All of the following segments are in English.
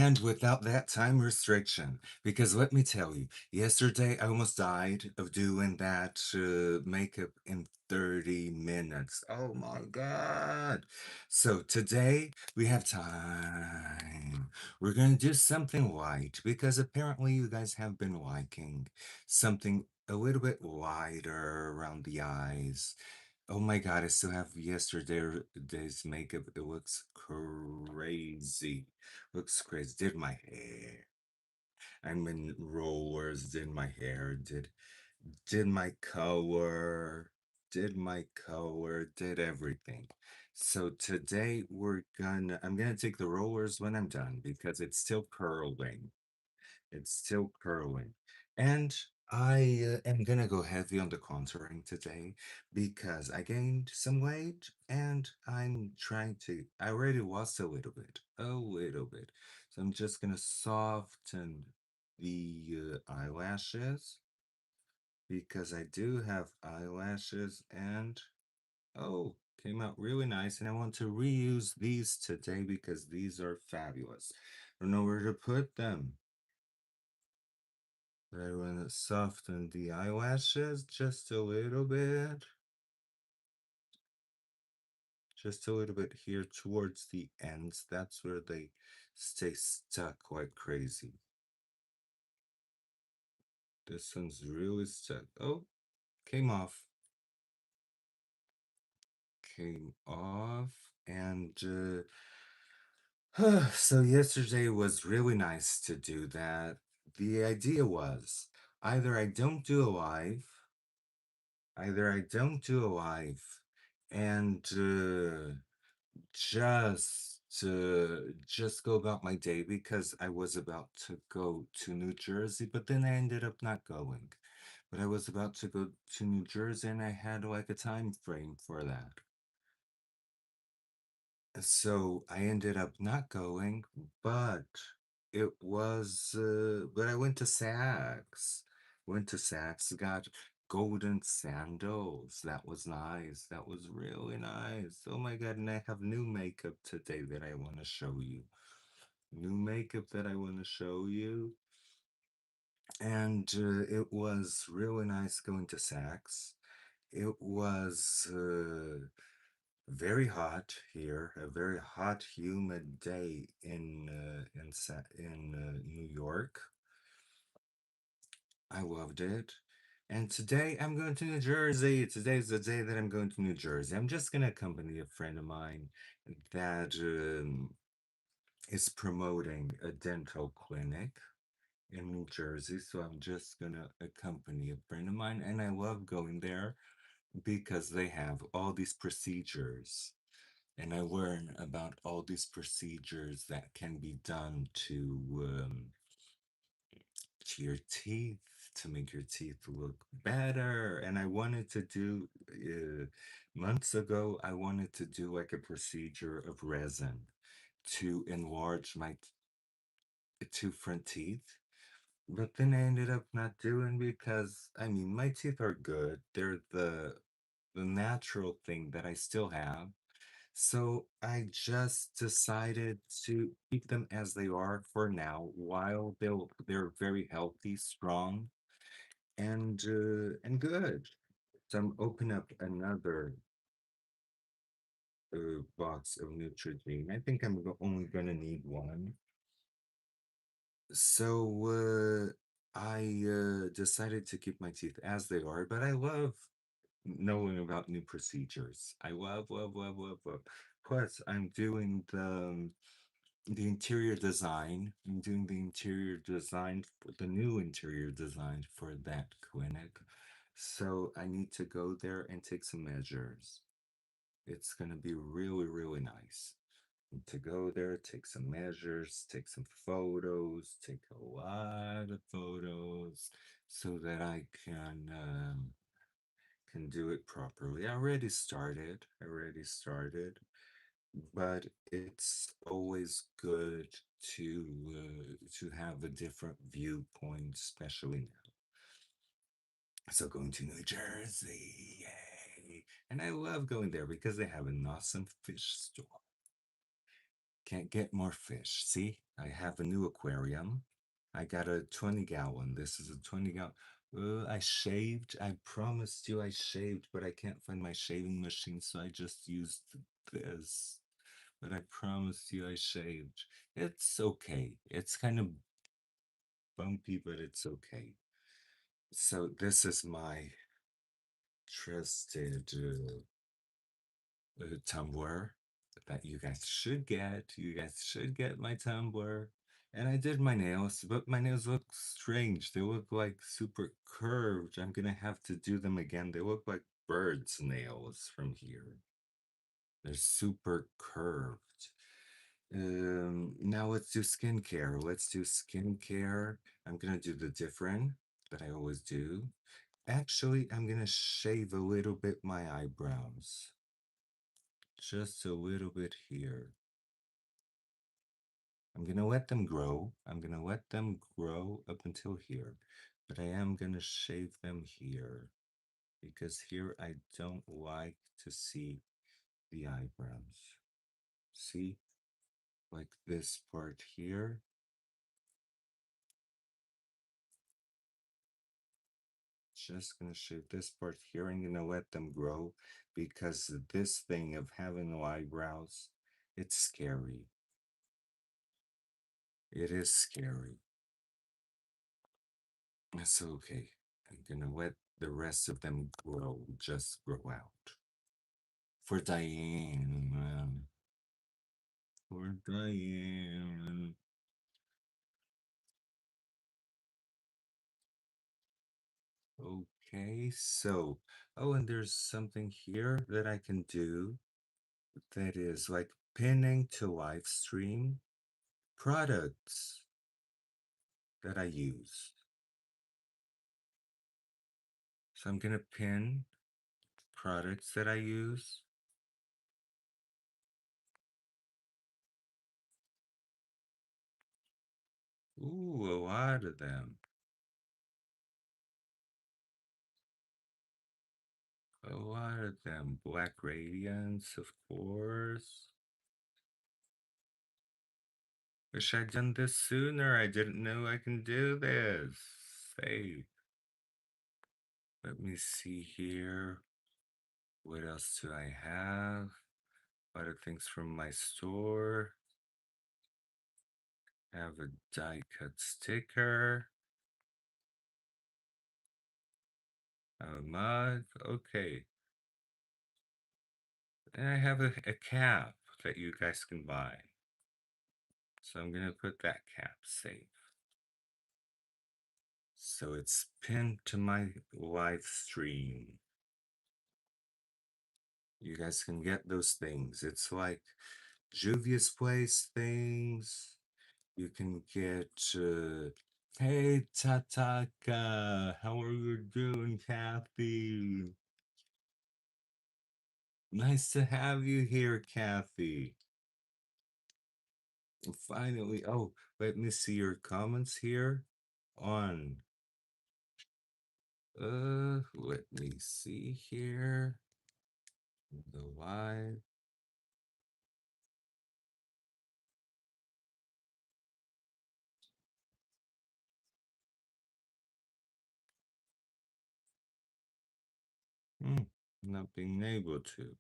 and without that time restriction. Because let me tell you, yesterday I almost died of doing that makeup in 30 minutes. Oh my God. So today we have time. We're going to do something light because apparently you guys have been liking something a little bit lighter around the eyes. Oh my God, I still have yesterday's makeup. It looks crazy. Looks crazy. Did my hair. I'm in rollers, did my hair, did my color, did everything. So today I'm gonna take the rollers when I'm done because it's still curling. It's still curling. And I am gonna go heavy on the contouring today because I gained some weight and I already lost a little bit, a little bit. So I'm just gonna soften the eyelashes because I do have eyelashes and oh, came out really nice. And I want to reuse these today because these are fabulous. I don't know where to put them. I want to soften the eyelashes just a little bit. Just a little bit here towards the ends. That's where they stay stuck like crazy. This one's really stuck. Oh, came off. Came off. And so yesterday was really nice to do that. The idea was either I don't do a live and just go about my day because I was about to go to New Jersey, but then I ended up not going. But I was about to go to New Jersey and I had like a time frame for that. So I ended up not going, but but I went to Saks. Went to Saks, got golden sandals. That was nice. That was really nice. Oh my God. And I have new makeup today that I want to show you. New makeup that I want to show you. And it was really nice going to Saks. It was very hot here, a very hot, humid day in New York. I loved it. And today I'm going to New Jersey. Today's the day that I'm going to New Jersey. I'm just gonna accompany a friend of mine that is promoting a dental clinic in New Jersey. So I'm just gonna accompany a friend of mine, and I love going there because they have all these procedures and I learn about all these procedures that can be done to your teeth to make your teeth look better. And I wanted to do months ago, I wanted to do like a procedure of resin to enlarge my two front teeth. But then I ended up not doing because I mean my teeth are good. They're the natural thing that I still have. So I just decided to keep them as they are for now, while they're very healthy, strong, and good. So I'm open up another box of Neutrogena. I think only gonna need one. So I decided to keep my teeth as they are, but I love knowing about new procedures. I love, love, love, love, love. Plus, I'm doing the interior design. I'm doing the new interior design for that clinic. So I need to go there and take some measures. It's gonna be really, really nice. Need to go there, take some measures, take some photos, take a lot of photos so that I can do it properly. I already started, but it's always good to have a different viewpoint, especially now. So going to New Jersey, yay! And I love going there because they have an awesome fish store. Can't get more fish. See, I have a new aquarium. I got a 20-gallon. This is a 20-gallon. I shaved. I promised you I shaved, but I can't find my shaving machine, so I just used this. But I promised you I shaved. It's okay. It's kind of bumpy, but it's okay. So this is my trusted Tumblr that you guys should get. You guys should get my Tumblr. And I did my nails, but my nails look strange. They look like super curved. I'm gonna have to do them again. They look like birds' nails from here. They're super curved. Now let's do skincare. Let's do skincare. I'm gonna do the different that I always do. Actually, I'm gonna shave a little bit my eyebrows. Just a little bit here. I'm gonna let them grow. I'm gonna let them grow up until here. But I am gonna shave them here. Because here I don't like to see the eyebrows. See? Like this part here. Just gonna shave this part here and gonna let them grow because this thing of having no eyebrows, it's scary. It is scary. It's okay. I'm gonna let the rest of them grow, just grow out. For Diane. For Diane. Okay, so, oh, and there's something here that I can do that is like pinning to live stream products that I use. So I'm gonna pin products that I use. Ooh, a lot of them. A lot of them. Black Radiance, of course. Wish I'd done this sooner. I didn't know I can do this. Save. Let me see here. What else do I have? A lot of things from my store. Have a die cut sticker. A mug. Okay. And I have a cap that you guys can buy. So I'm gonna put that cap safe. So it's pinned to my live stream. You guys can get those things. It's like Juvia's Place things. You can get, hey, Tataka, how are you doing, Kathy? Nice to have you here, Kathy. Finally, oh, let me see your comments here on, let me see here, the live. Not being able to.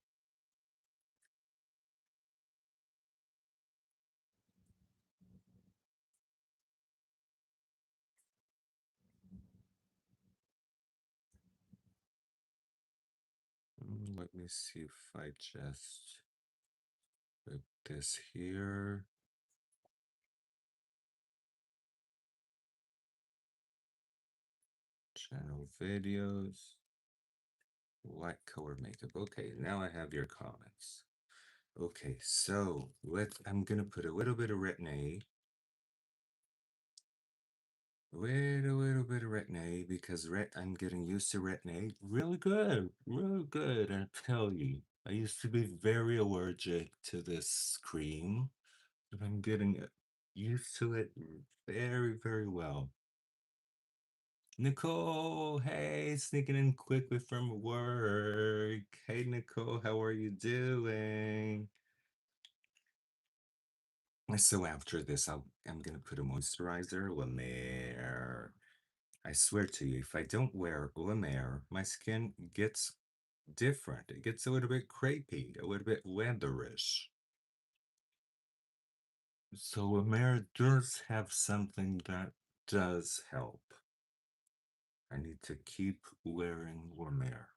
Let me see if I just put this here. Channel videos. White color makeup. Okay, now I have your comments. Okay, so I'm gonna put a little bit of retin-A. Wait a little bit of retin-A because I'm getting used to retin-A. Really good, really good. I tell you, I used to be very allergic to this cream, but I'm getting used to it very, very well. Nicole, hey, sneaking in quickly from work. Hey, Nicole, how are you doing? So after this, I'm gonna put a moisturizer, La Mer. I swear to you, if I don't wear La Mer, my skin gets different. It gets a little bit crepey, a little bit leatherish. So La Mer does have something that does help. I need to keep wearing La Mer.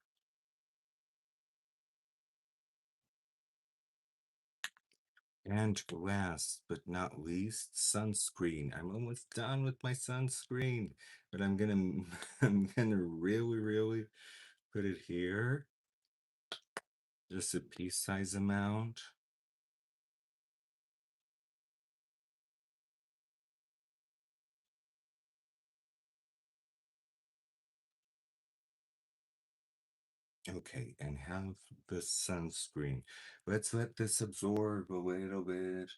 And last but not least, sunscreen. I'm almost done with my sunscreen, but I'm gonna I'm gonna really put it here. Just a pea size amount. Okay, and have the sunscreen. Let's let this absorb a little bit.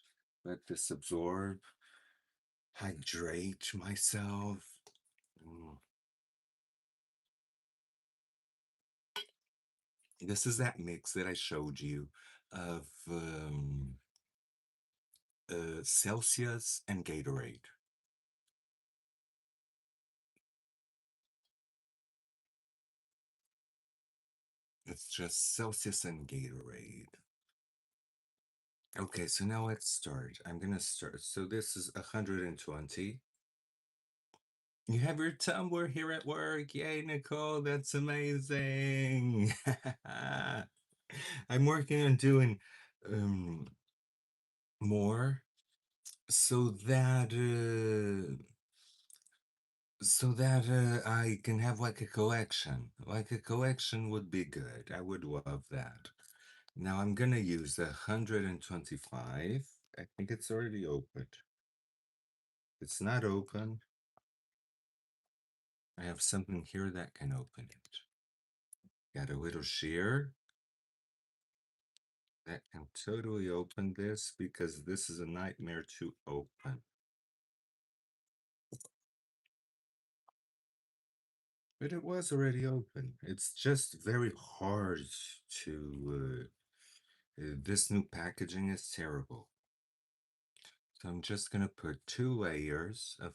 Let this absorb. Hydrate myself. Mm. This is that mix that I showed you of Celsius and Gatorade. It's just Celsius and Gatorade. Okay, so now let's start. I'm gonna start. So this is 120. You have your tumbler here at work. Yay, Nicole, that's amazing. I'm working on doing um more so that I can have like a collection. Like a collection would be good. I would love that. Now I'm gonna use 125. I think it's already opened. It's not open. I have something here that can open it. Got a little shear that can totally open this because this is a nightmare to open. But it was already open. It's just very hard to. This new packaging is terrible. So I'm just gonna put 2 layers of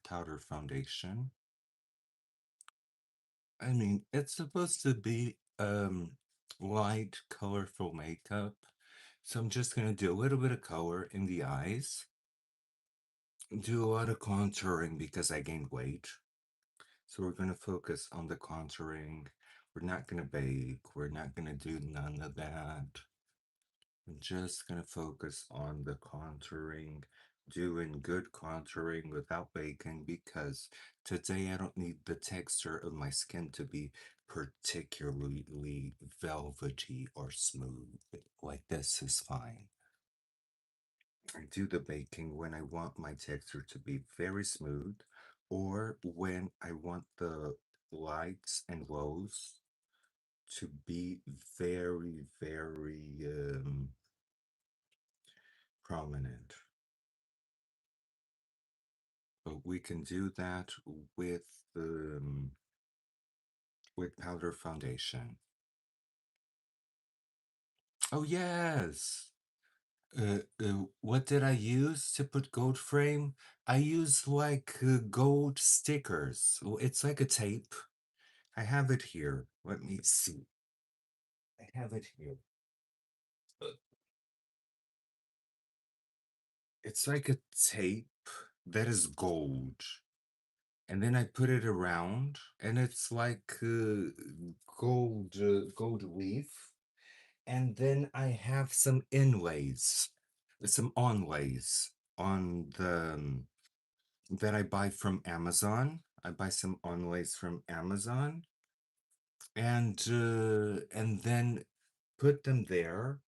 powder foundation. I mean, it's supposed to be light, colorful makeup. So I'm just gonna do a little bit of color in the eyes. Do a lot of contouring because I gained weight. So we're gonna focus on the contouring. We're not gonna bake. We're not gonna do none of that. I'm just gonna focus on the contouring, doing good contouring without baking because today I don't need the texture of my skin to be particularly velvety or smooth. Like this is fine. I do the baking when I want my texture to be very smooth or when I want the lights and lows to be very prominent. But we can do that um, with powder foundation. Oh yes. What did I use to put gold frame? I use like gold stickers. It's like a tape. I have it here. Let me see. I have it here. Uh, It's like a tape that is gold. And then I put it around, and it's like gold leaf. And then I have some inlays, some onlays on the that I buy from Amazon. I buy some onlays from Amazon, and then put them there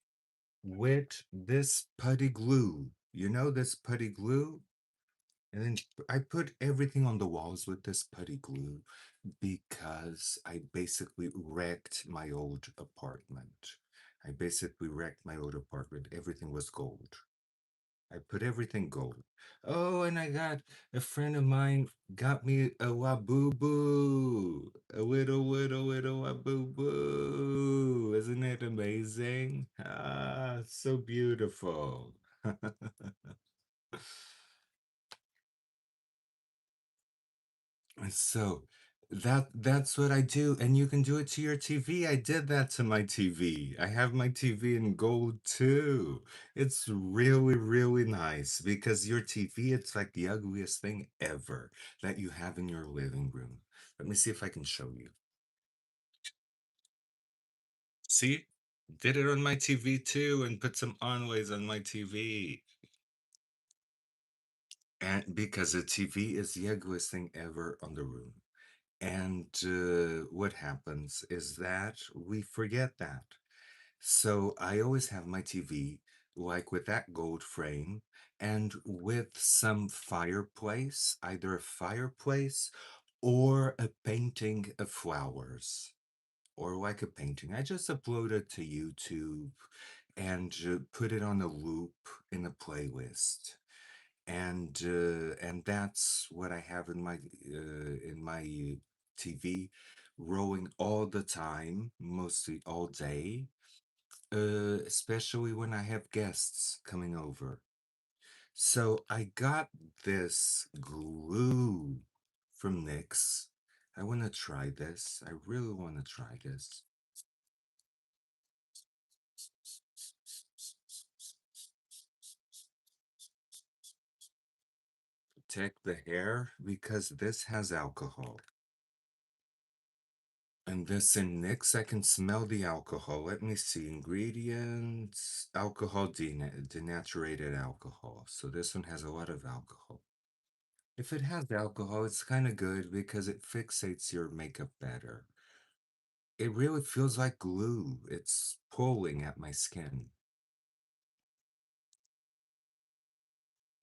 with this putty glue. You know this putty glue? And then I put everything on the walls with this putty glue because I basically wrecked my old apartment. I basically wrecked my old apartment. Everything was gold. I put everything gold. Oh, and I got a friend of mine got me a wabubu. A little wabubu. Isn't it amazing? Ah, so beautiful. So that's what I do, and you can do it to your TV. I did that to my TV. I have my TV in gold too. It's really, really nice because your TV, it's like the ugliest thing ever that you have in your living room. Let me see if I can show you. See? Did it on my TV too and put some onlays on my TV. And because the TV is the ugliest thing ever on the room. And what happens is that we forget that. So I always have my TV like with that gold frame and with some fireplace, either a fireplace or a painting of flowers or like a painting. I just upload it to YouTube and put it on a loop in a playlist. And that's what I have in my TV, rolling all the time, mostly all day, especially when I have guests coming over. So I got this glue from NYX. I want to try this. I really want to try this. Protect the hair because this has alcohol. And this in NYX, I can smell the alcohol. Let me see. Ingredients, alcohol, denatured alcohol. So this one has a lot of alcohol. If it has alcohol, it's kind of good because it fixates your makeup better. It really feels like glue. It's pulling at my skin.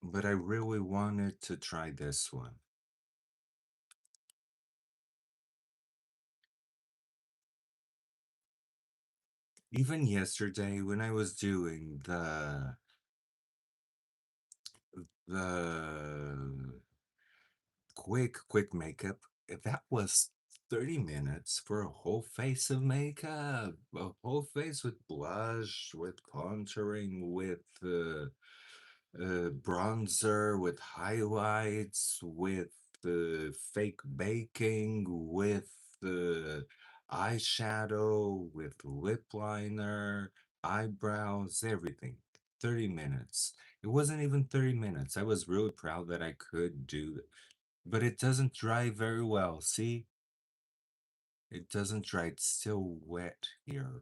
But I really wanted to try this one. Even yesterday when I was doing the quick makeup, that was 30 minutes for a whole face of makeup. A whole face with blush, with contouring, with bronzer, with highlights, with fake baking, with eyeshadow, with lip liner, eyebrows, everything. 30 minutes. It wasn't even 30 minutes. I was really proud that I could do it. But it doesn't dry very well. See? It doesn't dry. It's still wet here.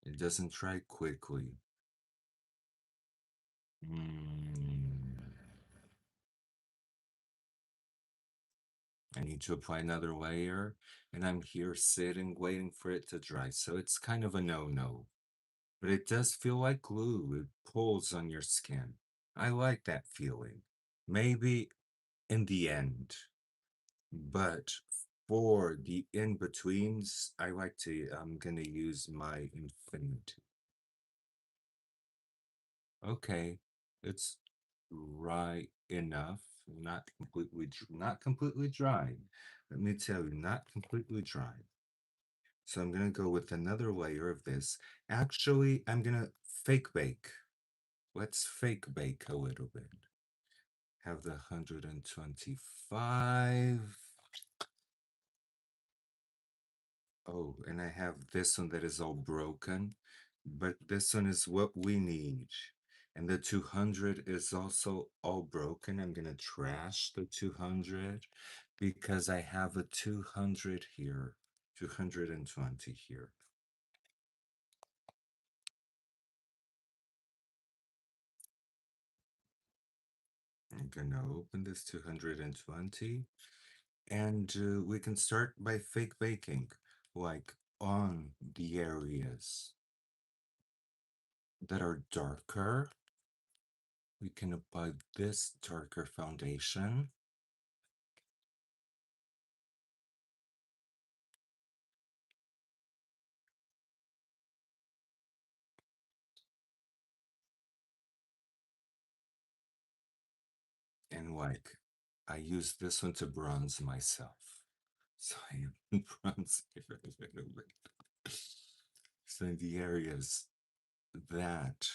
It doesn't dry quickly. Mm. I need to apply another layer, and I'm here sitting waiting for it to dry. So it's kind of a no-no. But it does feel like glue. It pulls on your skin. I like that feeling. Maybe in the end. But for the in-betweens, I'm gonna use my infinity. Okay, it's dry enough, not completely dry. Let me tell you, not completely dry. So I'm gonna go with another layer of this. Actually, I'm gonna fake bake. Let's fake bake a little bit. Have the 125. Oh, and I have this one that is all broken, but this one is what we need. And the 200 is also all broken. I'm gonna trash the 200 because I have a 200 here, 220 here. I'm gonna open this 220 and we can start by fake baking, like on the areas that are darker. We can apply this darker foundation. And like, I use this one to bronze myself. So I am bronzing it a little bit. So in the areas that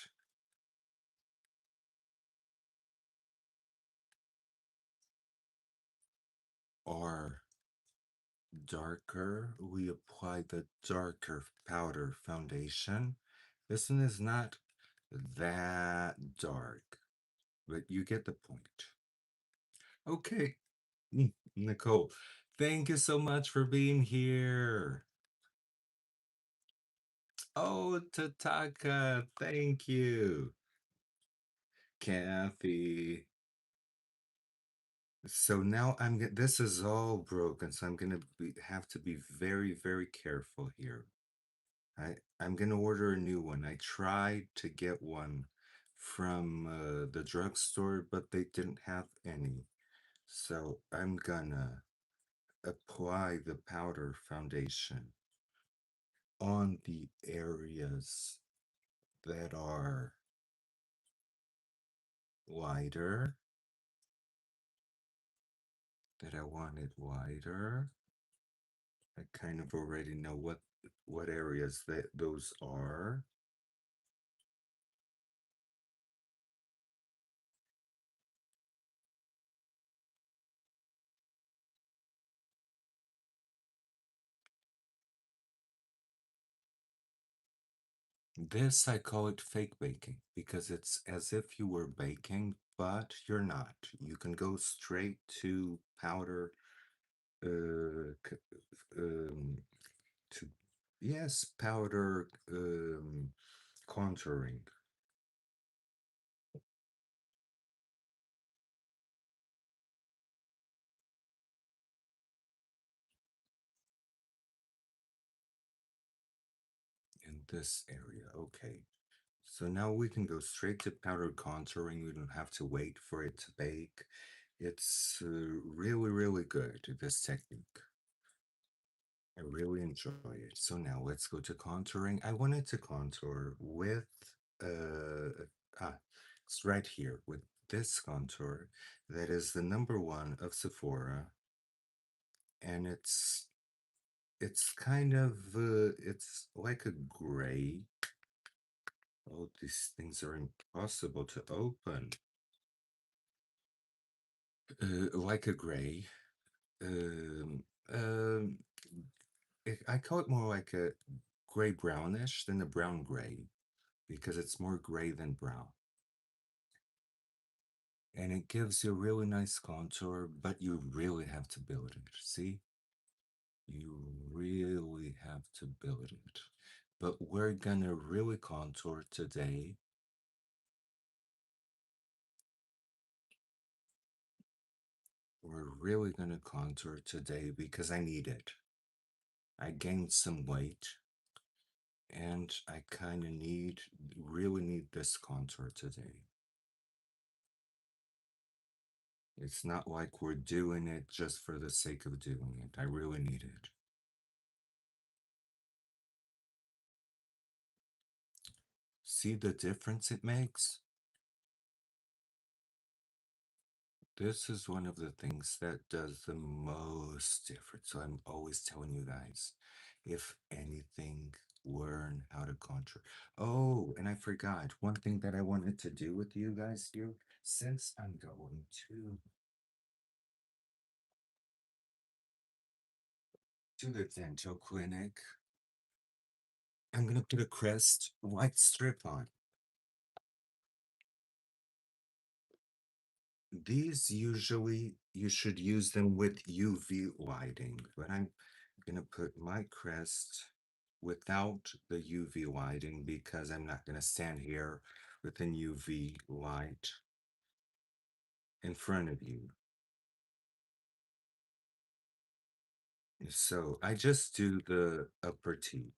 darker, we apply the darker powder foundation. This one is not that dark, but you get the point. Okay, Nicole, thank you so much for being here. Oh, Tataka, thank you. Kathy. So now this is all broken, so I'm gonna have to be very, very careful here. I'm gonna order a new one. I tried to get one from the drugstore, but they didn't have any. So I'm gonna apply the powder foundation on the areas that are wider, that I wanted wider. I kind of already know what areas those are. This I call it fake baking because it's as if you were baking, but you're not. You can go straight to powder, to yes, powder contouring. In this area. Okay. So now we can go straight to powder contouring. We don't have to wait for it to bake. It's really, really good, this technique. I really enjoy it. So now let's go to contouring. I wanted to contour with, uh, ah, it's right here with this contour that is the #1 of Sephora. And it's kind of, it's like a gray. Oh, these things are impossible to open. Like a gray. Um, um, I call it more like a gray brownish than a brown gray because it's more gray than brown. And it gives you a really nice contour, but you really have to build it. See? You really have to build it. But we're gonna really contour today. We're really gonna contour today because I need it. I gained some weight and I kind of really need this contour today. It's not like we're doing it just for the sake of doing it. I really need it. See the difference it makes? This is one of the things that does the most difference. So I'm always telling you guys, if anything, learn how to contour. Oh, and I forgot one thing that I wanted to do with you guys here, since I'm going to the dental clinic, I'm gonna put a crest white strip on. These usually you should use them with UV lighting, but I'm gonna put my crest without the UV lighting because I'm not gonna stand here with an UV light in front of you. So I just do the upper teeth.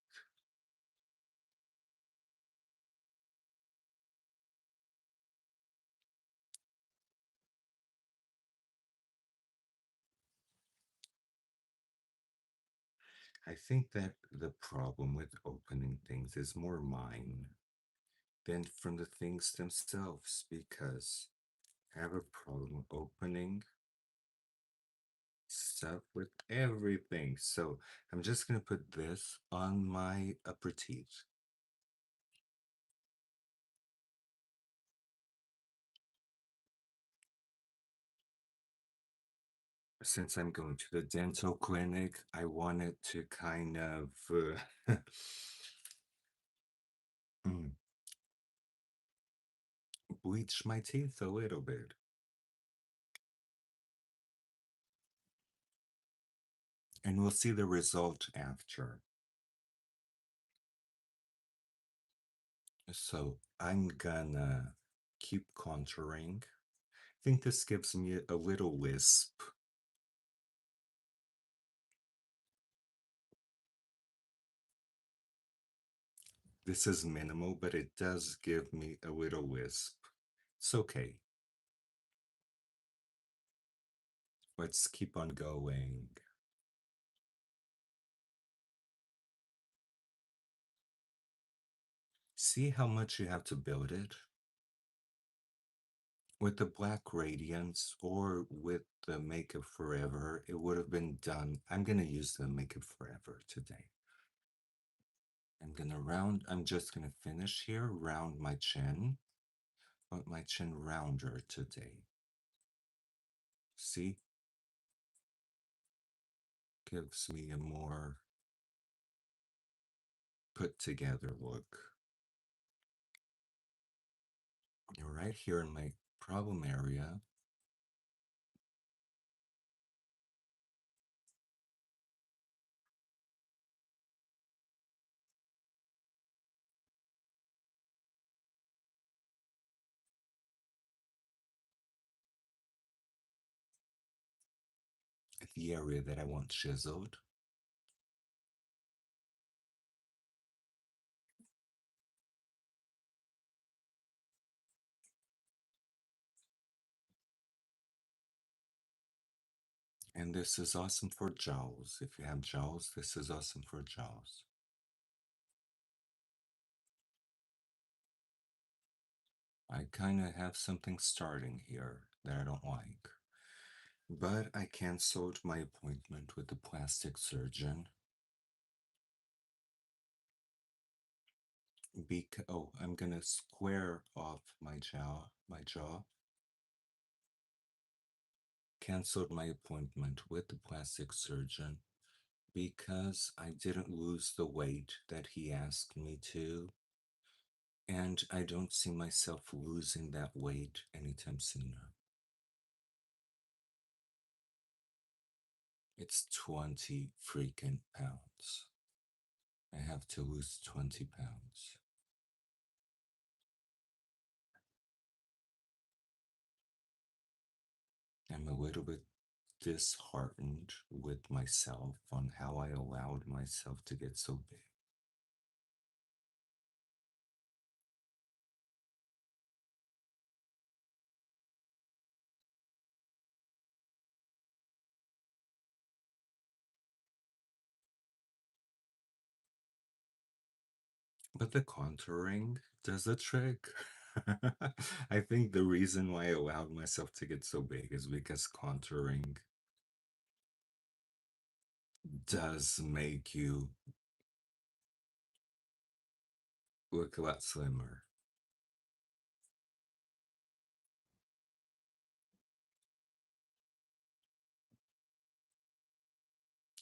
I think that the problem with opening things is more mine than from the things themselves because I have a problem opening stuff with everything. So I'm just gonna put this on my upper teeth. Since I'm going to the dental clinic, I wanted to kind of mm, bleach my teeth a little bit. And we'll see the result after. So I'm gonna keep contouring. I think this gives me a little wisp. This is minimal, but it does give me a little wisp. It's okay. Let's keep on going. See how much you have to build it? With the Black Radiance or with the Makeup Forever, it would have been done. I'm gonna use the Makeup Forever today. I'm just gonna finish here, round my chin. Want my chin rounder today. See? Gives me a more put together look. You're right here in my problem area. The area that I want chiseled. And this is awesome for jowls. If you have jowls, this is awesome for jowls. I kind of have something starting here that I don't like. But I canceled my appointment with the plastic surgeon. I'm gonna square off my jaw. Canceled my appointment with the plastic surgeon because I didn't lose the weight that he asked me to, and I don't see myself losing that weight anytime sooner. It's 20 freaking pounds. I have to lose 20 pounds. I'm a little bit disheartened with myself on how I allowed myself to get so big. But the contouring does the trick. I think the reason why I allowed myself to get so big is because contouring does make you look a lot slimmer.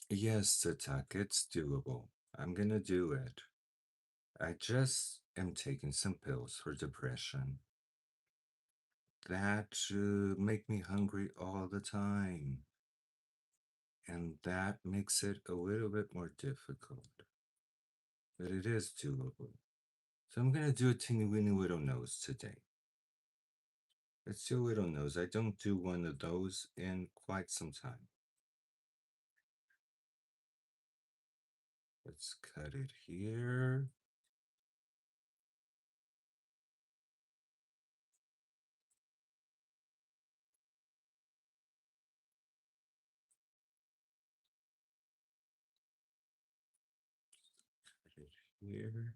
Yes, Tatak, it's doable. I'm gonna do it. I just am taking some pills for depression that make me hungry all the time. And that makes it a little bit more difficult. But it is doable. So I'm gonna do a teeny weeny little nose today. Let's do a little nose. I don't do one of those in quite some time. Let's cut it here. Cut it here.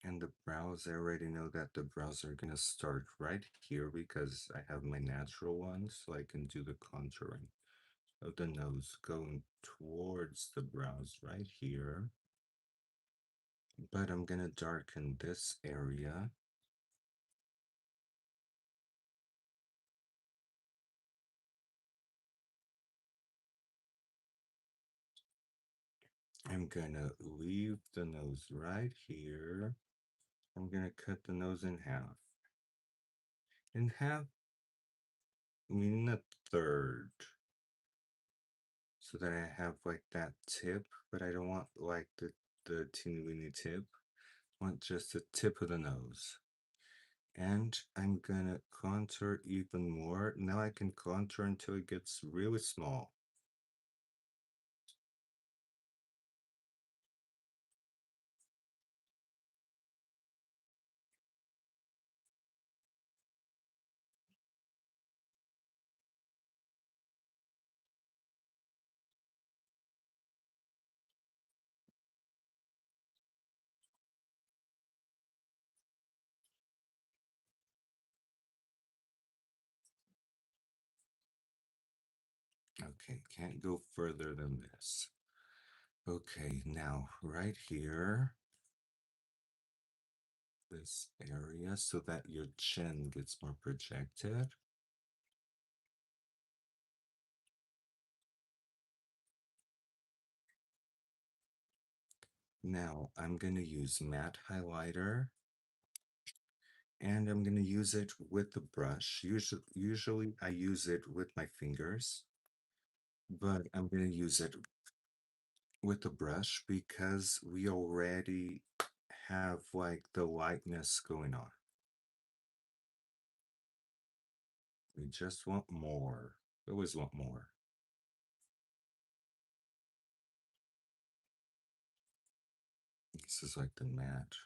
And the brows, I already know that the brows are gonna start right here because I have my natural ones, so I can do the contouring of the nose going towards the brows right here. but I'm gonna darken this area. I'm gonna leave the nose right here. I'm gonna cut the nose in half. In half, meaning a third. So that I have like that tip, but I don't want like the teeny weeny tip. I want just the tip of the nose. And I'm gonna contour even more. Now I can contour until it gets really small. Okay, can't go further than this. Okay, now right here, this area, so that your chin gets more projected. Now I'm gonna use matte highlighter and I'm gonna use it with the brush. Usually I use it with my fingers, but I'm gonna use it with the brush because we already have like the lightness going on. We just want more. Always want more. This is like the matte.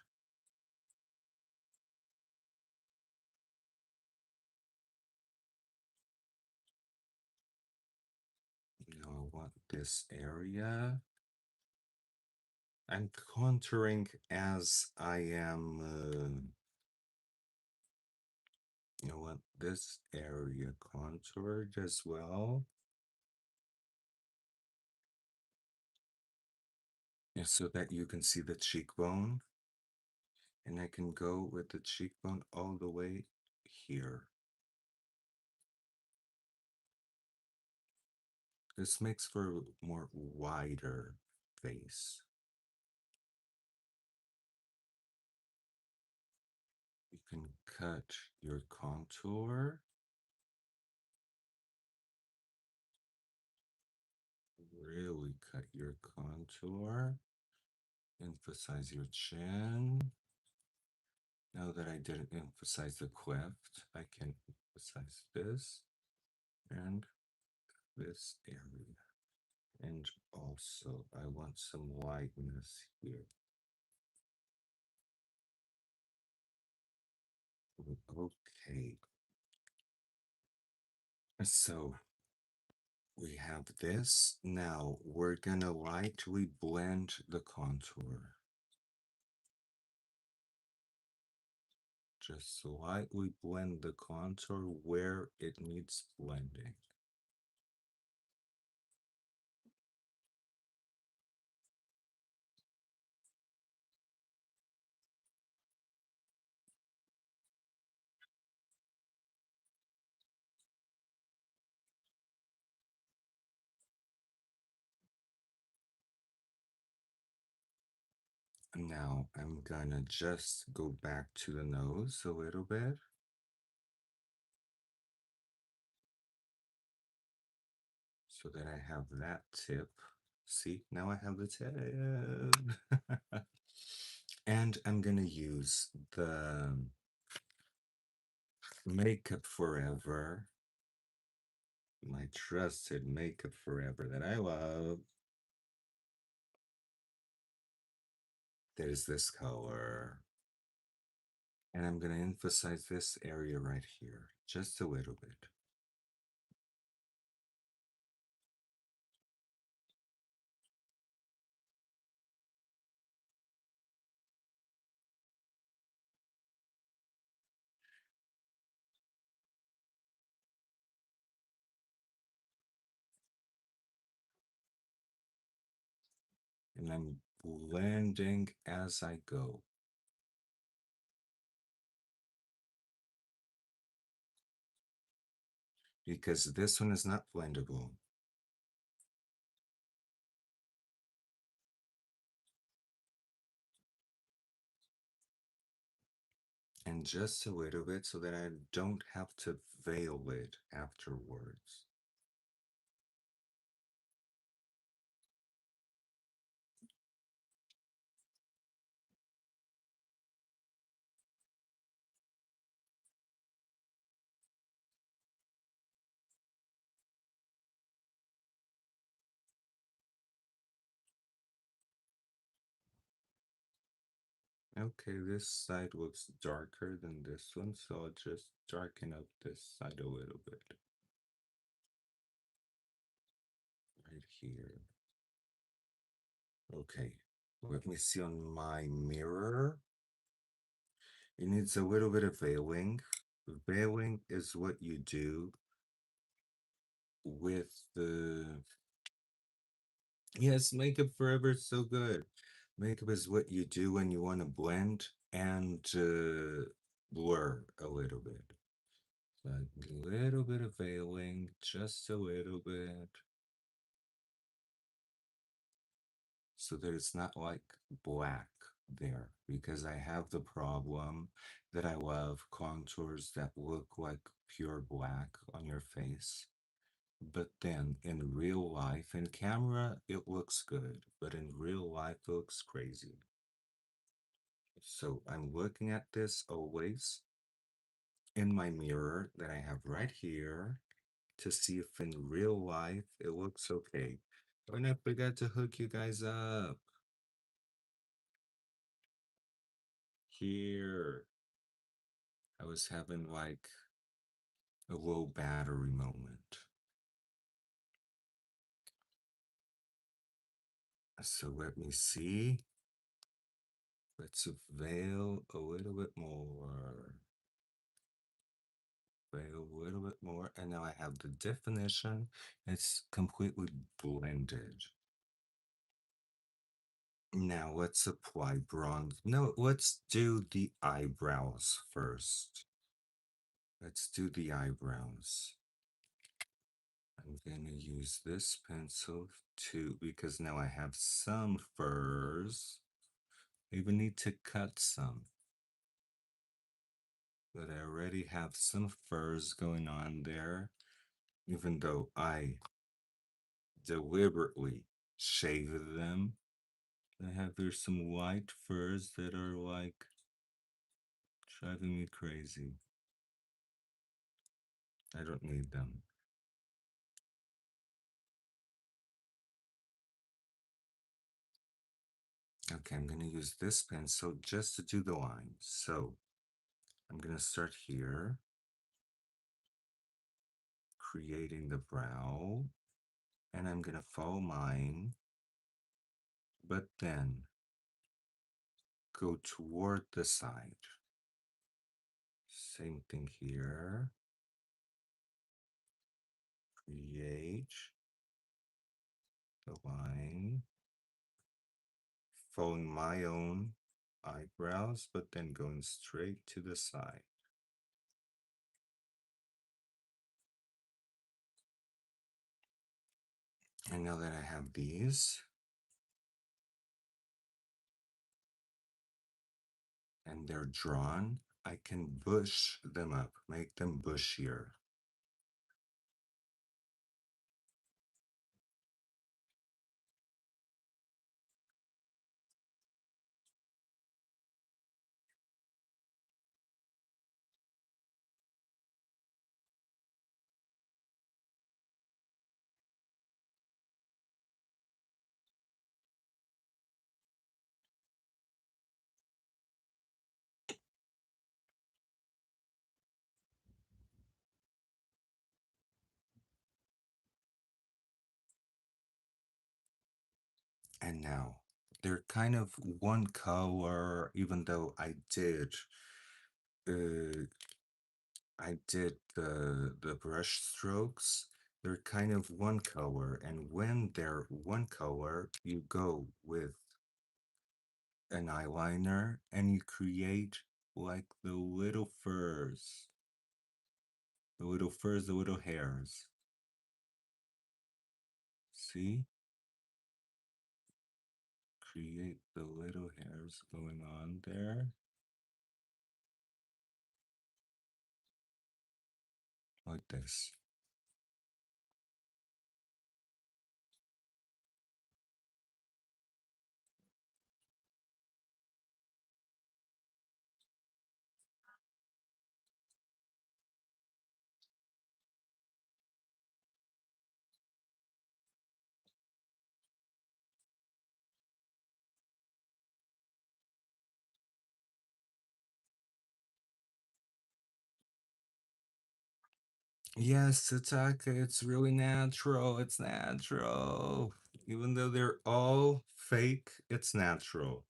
Now I want this area. I'm contouring as I am, you know what, this area contoured as well. Yeah, so that you can see the cheekbone. And I can go with the cheekbone all the way here. This makes for a more wider face. You can cut your contour. Really cut your contour. Emphasize your chin. Now that I didn't emphasize the cleft, I can emphasize this and this area. And also, I want some lightness here. Okay. So we have this. Now we're gonna lightly blend the contour. Just slightly blend the contour where it needs blending. Now I'm gonna just go back to the nose a little bit. So that I have that tip. See, now I have the tip. And I'm gonna use the Makeup Forever, my trusted Makeup Forever that I love. There's this color. And I'm gonna emphasize this area right here, just a little bit. And I'm blending as I go. Because this one is not blendable. And just a little bit so that I don't have to veil it afterwards. Okay, this side looks darker than this one, so I'll just darken up this side a little bit. Right here. Okay, let me see on my mirror. It needs a little bit of veiling. Veiling is what you do with the... Yes, makeup forever is so good. Makeup is what you do when you want to blend and blur a little bit. A little bit of veiling, just a little bit. So that it's not like black there, because I have the problem that I love contours that look like pure black on your face. But then in real life, in camera, it looks good, but in real life, it looks crazy. So I'm looking at this always in my mirror that I have right here to see if in real life it looks okay. Oh, and I forgot to hook you guys up. Here. I was having like a low battery moment. So let me see. Let's veil a little bit more. Veil a little bit more. And now I have the definition. It's completely blended. Now let's apply bronze. No, let's do the eyebrows first. Let's do the eyebrows. I'm gonna use this pencil too because now I have some furs. I even need to cut some. But I already have some furs going on there, even though I deliberately shaved them. There's some white furs that are like driving me crazy. I don't need them. Okay, I'm gonna use this pencil just to do the lines. So I'm gonna start here, creating the brow, and I'm gonna follow mine, but then go toward the side. Same thing here. Create the line, following my own eyebrows, but then going straight to the side. And now that I have these, and they're drawn, I can bush them up, make them bushier. And now they're kind of one color, even though uh, I did the brush strokes. They're kind of one color, and when they're one color, you go with an eyeliner and you create like the little furs, the little hairs. See? Create the little hairs going on there. Like this. Yes, Tataka, it's really natural. It's natural. Even though they're all fake, it's natural.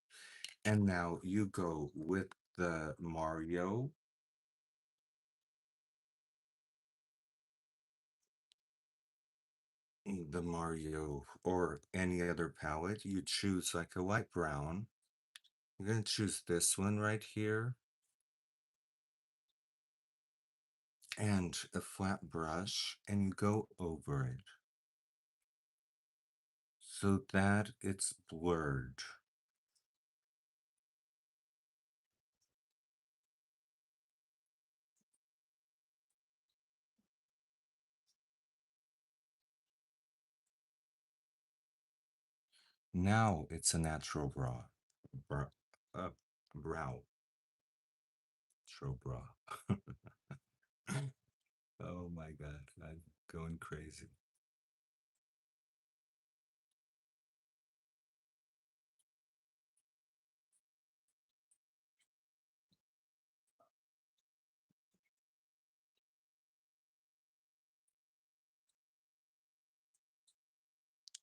And now you go with the Mario or any other palette. You choose like a light brown. I'm going to choose this one right here and a flat brush, and you go over it so that it's blurred. Now it's a natural bra, uh, brow, natural bra. Oh my God, I'm going crazy.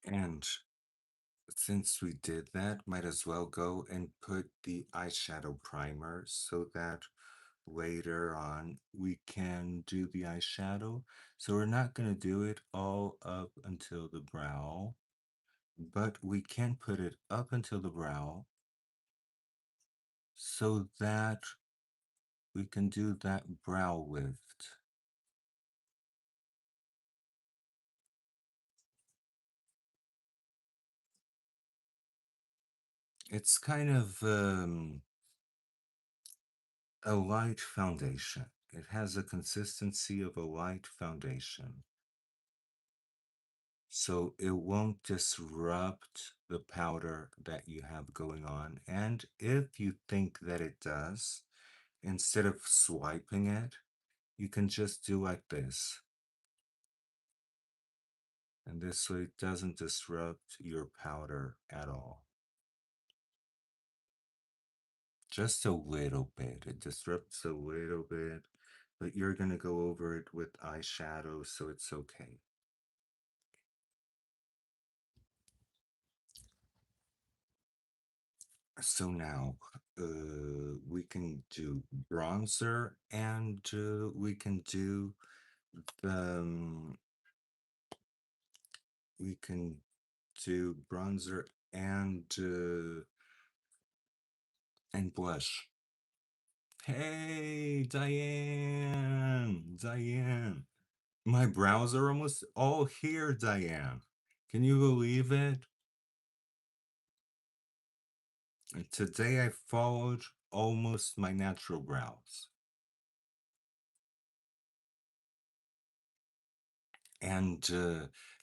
And since we did that, might as well go and put the eyeshadow primer so that later on we can do the eyeshadow. So we're not going to do it all up until the brow, but we can put it up until the brow so that we can do that brow lift. It's kind of a light foundation. It has a consistency of a light foundation. So it won't disrupt the powder that you have going on. And if you think that it does, instead of swiping it, you can just do like this. And this way it doesn't disrupt your powder at all. Just a little bit. It disrupts a little bit, but you're going to go over it with eyeshadow, so it's okay. So now we can do bronzer and um, we can do bronzer and blush. Hey, Diane. My brows are almost all here, Diane. Can you believe it? And today I followed almost my natural brows. And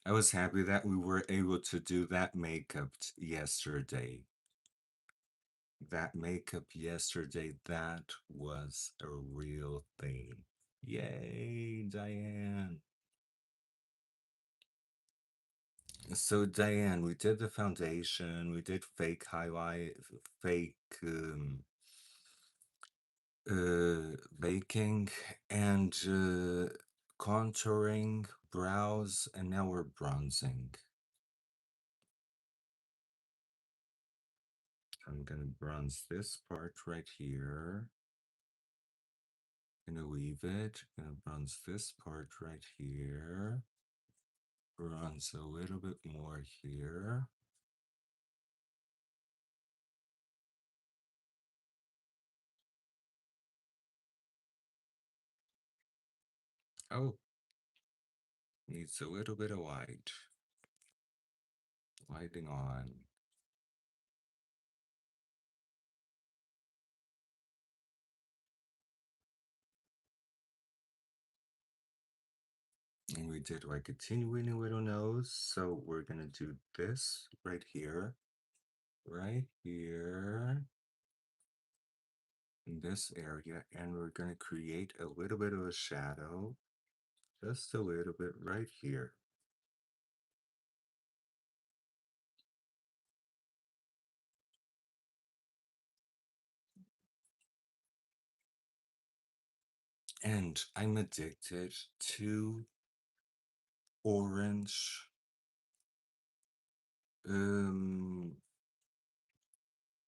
I was happy that we were able to do that makeup yesterday. That makeup yesterday, that was a real thing. Yay, Diane. So, Diane, we did the foundation, we did fake highlight, fake baking, and contouring, brows, and now we're bronzing. I'm gonna bronze this part right here. Gonna leave it. Gonna bronze this part right here. Bronze a little bit more here. Oh, needs a little bit of light. Lighting on. And we did like a teeny weeny little nose. So we're gonna do this right here, in this area, and we're gonna create a little bit of a shadow, just a little bit right here. And I'm addicted to orange. Um,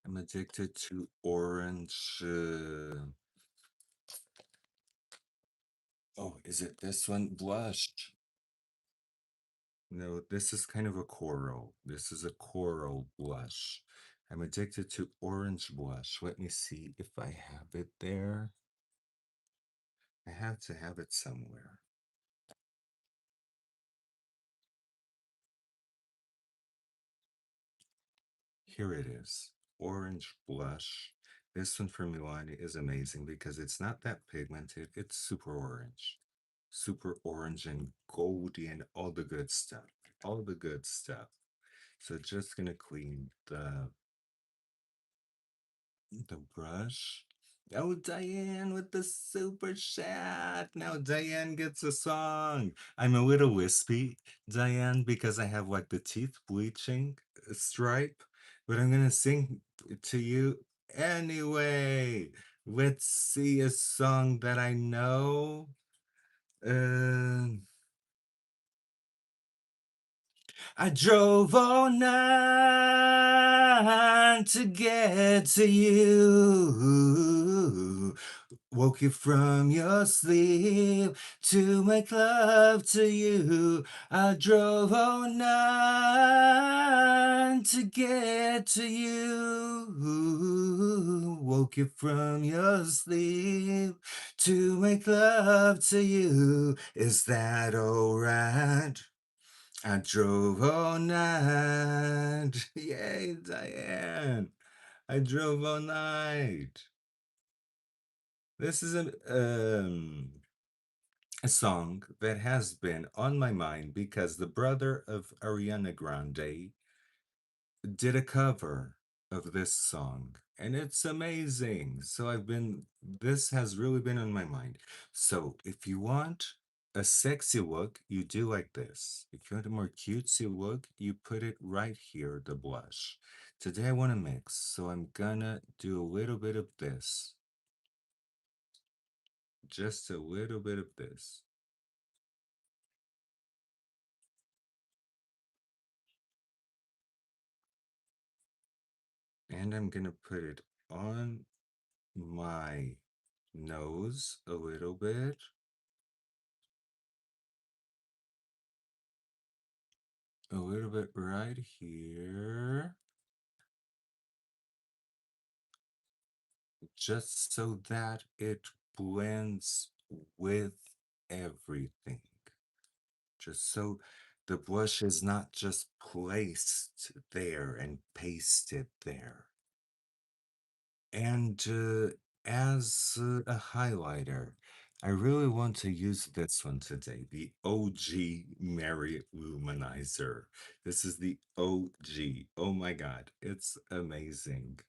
I'm addicted to orange. Oh, is it this one? Blush. No, this is kind of a coral. This is a coral blush. I'm addicted to orange blush. Let me see if I have it there. I have to have it somewhere. Here it is. Orange blush. This one from Milani is amazing because it's not that pigmented. It's super orange. Super orange and goldy and all the good stuff. All the good stuff. So just gonna clean the brush. Oh, Diane with the super chat. Now Diane gets a song. I'm a little wispy, Diane, because I have like the teeth bleaching stripe, but I'm gonna sing to you anyway. Let's see a song that I know. Uh, I drove all night to get to you. Woke you from your sleep to make love to you. I drove all night to get to you. Woke you from your sleep to make love to you. Is that alright? I drove all night. Yay, Diane. I drove all night. This is a song that has been on my mind because the brother of Ariana Grande did a cover of this song and it's amazing. So this has really been on my mind. So if you want a sexy look, you do like this. If you want a more cutesy look, you put it right here, the blush. Today I want to mix, so I'm gonna do a little bit of this. Just a little bit of this. And I'm gonna put it on my nose a little bit. A little bit right here. Just so that it blends with everything. Just so the blush is not just placed there and pasted there. And as a highlighter, I really want to use this one today, the OG Mary Luminizer. This is the OG. Oh my God, it's amazing.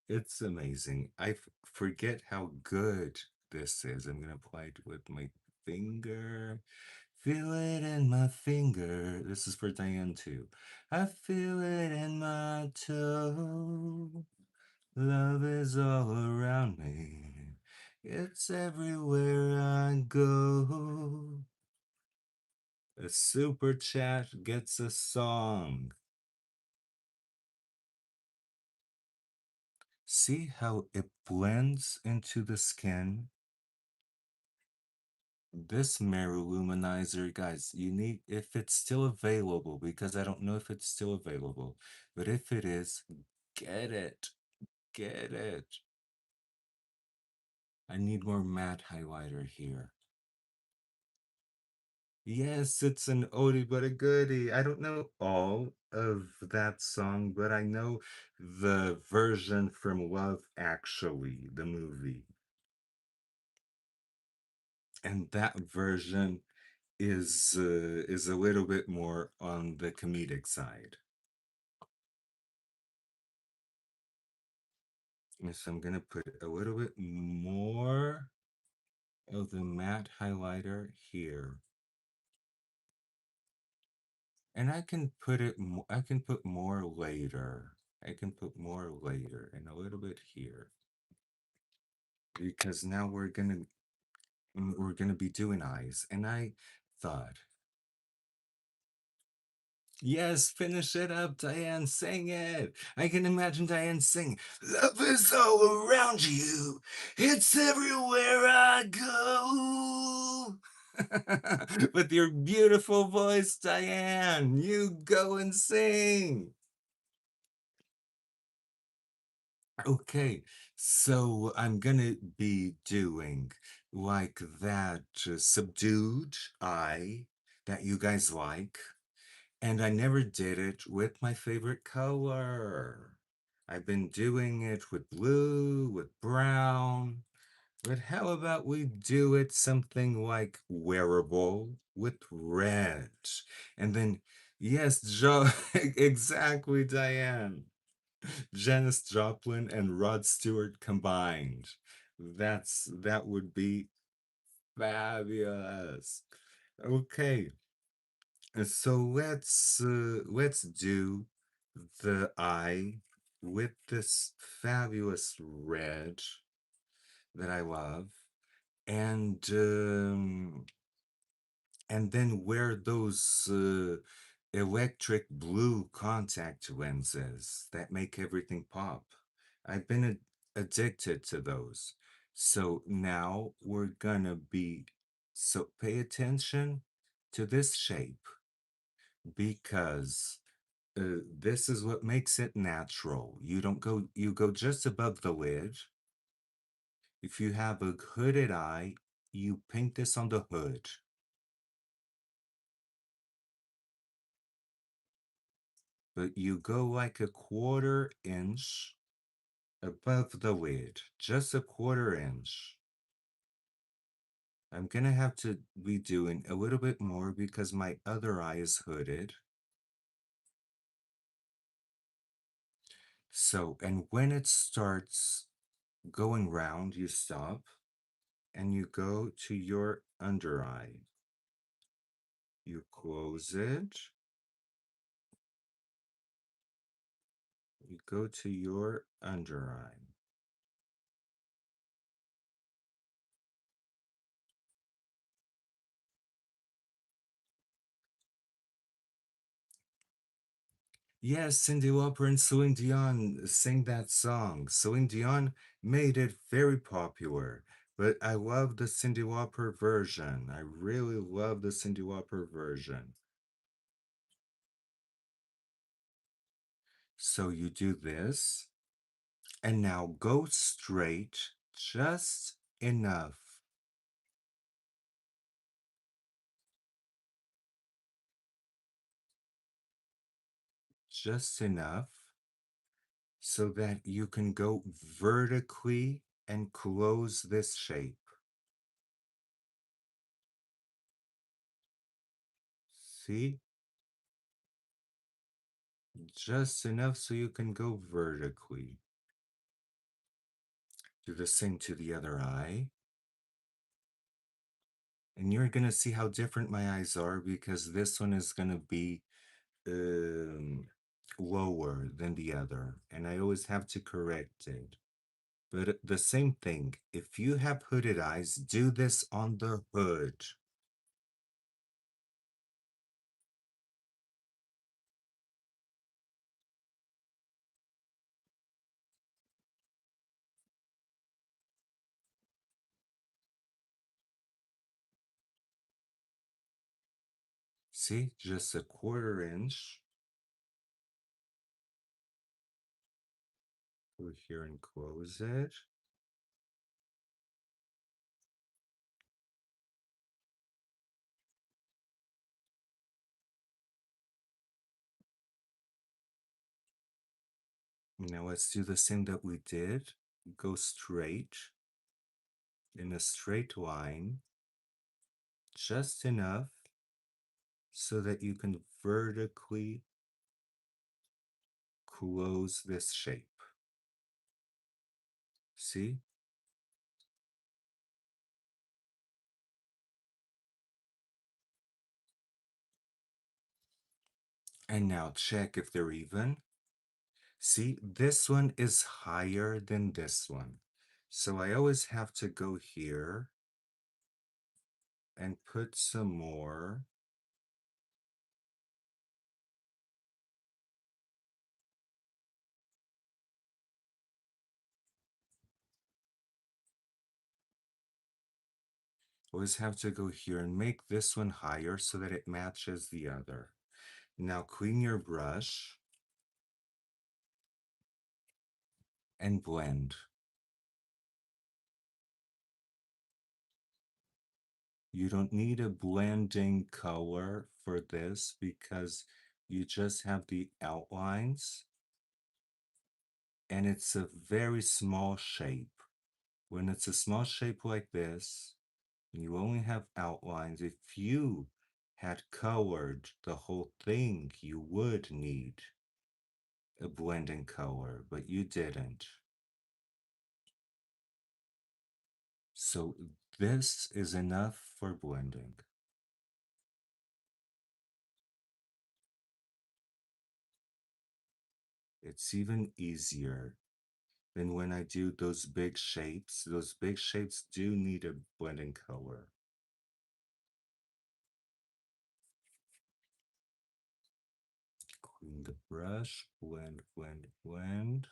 It's amazing. Forget how good this is. I'm gonna apply it with my finger. Feel it in my finger. This is for Diane too. I feel it in my toe. Love is all around me. It's everywhere I go. A super chat gets a song. See how it blends into the skin? This mirror luminizer, guys, you need, if it's still available, because I don't know if it's still available, but if it is, get it. Get it. I need more matte highlighter here. Yes, it's an oldie but a goodie. I don't know all of that song, but I know the version from Love Actually, the movie. And that version is a little bit more on the comedic side. And so I'm gonna put a little bit more of the matte highlighter here. And I can put I can put more later. I can put more later and a little bit here. Because now we're gonna be doing eyes. And I thought, yes, finish it up, Diane, sing it. I can imagine Diane singing, love is all around you. It's everywhere I go. With your beautiful voice, Diane, you go and sing. Okay, so I'm gonna be doing like that subdued eye that you guys like, and I never did it with my favorite color. I've been doing it with blue, with brown, but how about we do it something like wearable with red? And then, yes, Joe, exactly, Diane. Janis Joplin and Rod Stewart combined. That would be fabulous. Okay, so let's do the eye with this fabulous red that I love, and and then wear those electric blue contact lenses that make everything pop. I've been addicted to those. So now we're gonna be, so pay attention to this shape because this is what makes it natural. You go just above the lid. If you have a hooded eye, you paint this on the hood. But you go like a quarter inch above the lid, just a quarter inch. I'm gonna have to be doing a little bit more because my other eye is hooded. So, and when it starts going round, you stop and you go to your under eye. You close it, you go to your under eye. Yes, Cyndi Lauper and Celine Dion sang that song. Celine Dion made it very popular, but I love the Cyndi Lauper version. I really love the Cyndi Lauper version. So you do this, and now go straight, just enough, just enough, so that you can go vertically and close this shape. See? Just enough so you can go vertically. Do the same to the other eye. And you're gonna see how different my eyes are because this one is gonna be um, lower than the other. And I always have to correct it. But the same thing, if you have hooded eyes, do this on the hood. See, just a quarter inch. Go here and close it. Now let's do the same that we did. Go straight in a straight line, just enough so that you can vertically close this shape. See? And now check if they're even. See, this one is higher than this one. So I always have to go here and put some more. Always have to go here and make this one higher so that it matches the other. Now clean your brush and blend. You don't need a blending color for this because you just have the outlines and it's a very small shape. When it's a small shape like this, and you only have outlines, if you had colored the whole thing, you would need a blending color, but you didn't. So this is enough for blending. It's even easier than when I do those big shapes. Those big shapes do need a blending color. Clean the brush, blend, blend, blend.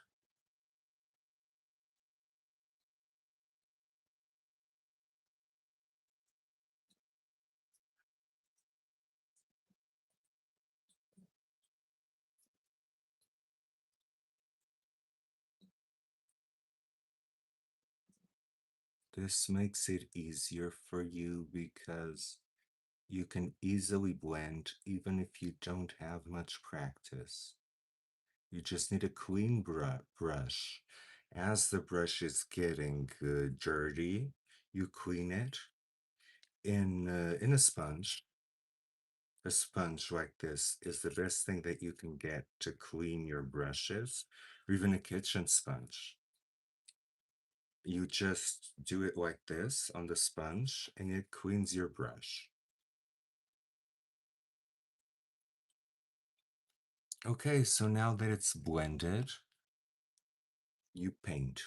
This makes it easier for you because you can easily blend even if you don't have much practice. You just need a clean brush. As the brush is getting dirty, you clean it in a sponge. A sponge like this is the best thing that you can get to clean your brushes, or even a kitchen sponge. You just do it like this on the sponge and it cleans your brush. Okay, so now that it's blended, you paint.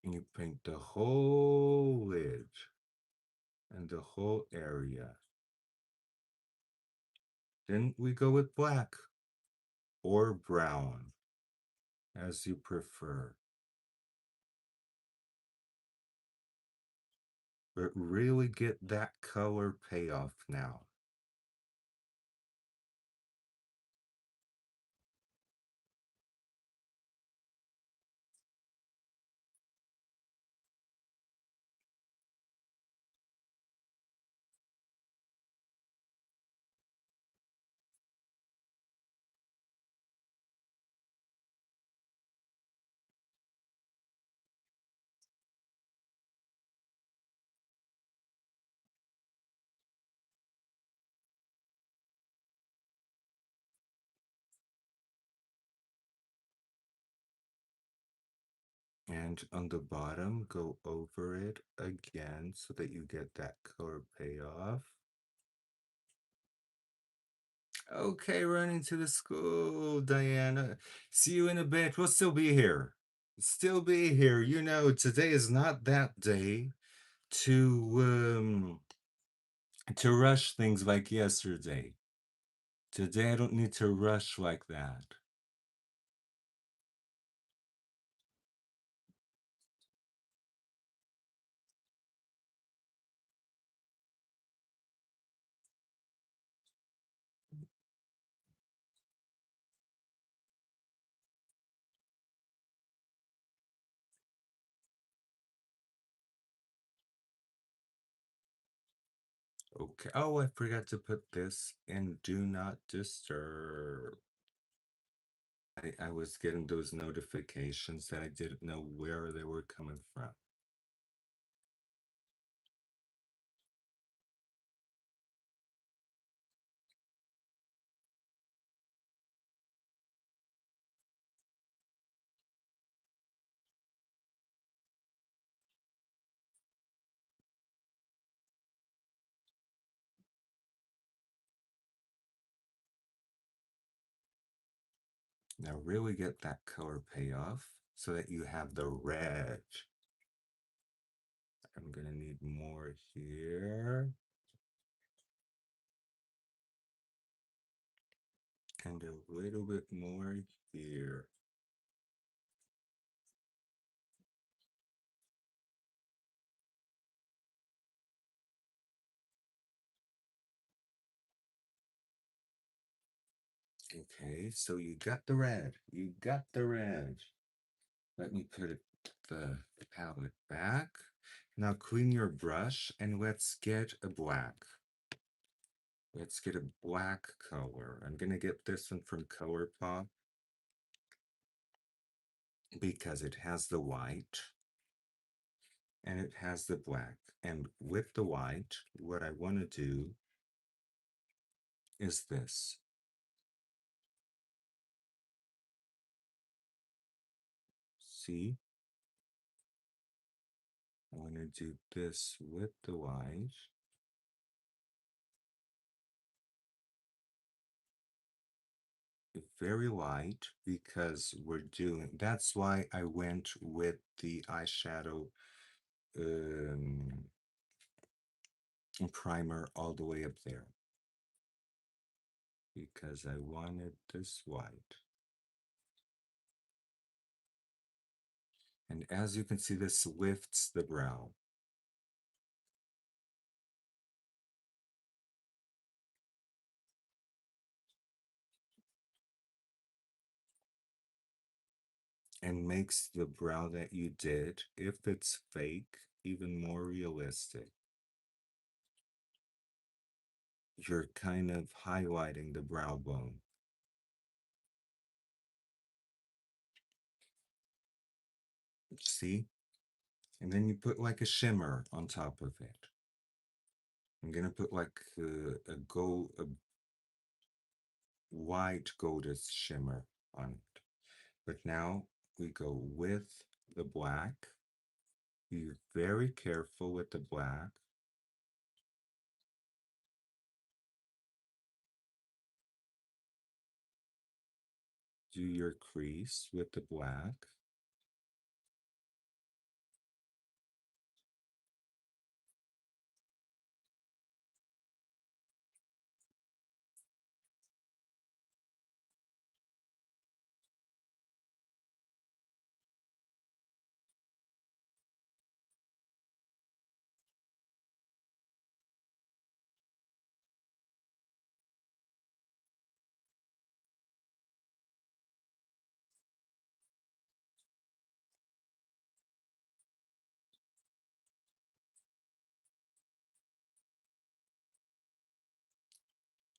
You paint the whole lid and the whole area. Then we go with black or brown, as you prefer. But really get that color payoff now. And on the bottom, go over it again so that you get that color payoff. Okay, running to the school, Diana. See you in a bit. We'll still be here. Still be here. You know, today is not that day to rush things like yesterday. Today I don't need to rush like that. Okay. Oh, I forgot to put this in Do Not Disturb. I was getting those notifications that I didn't know where they were coming from. Now really get that color payoff so that you have the red. I'm gonna need more here. And a little bit more here. Okay, so you got the red. You got the red. Let me put the palette back. Now clean your brush and let's get a black. Let's get a black color. I'm gonna get this one from ColourPop because it has the white and it has the black. And with the white, what I want to do is this. See? I want to do this with the white. Very light because that's why I went with the eyeshadow um, primer all the way up there because I wanted this white. And as you can see, this lifts the brow. And makes the brow that you did, if it's fake, even more realistic. You're kind of highlighting the brow bone. See? And then you put like a shimmer on top of it. I'm gonna put like a white goldest shimmer on it. But now we go with the black. Be very careful with the black. Do your crease with the black.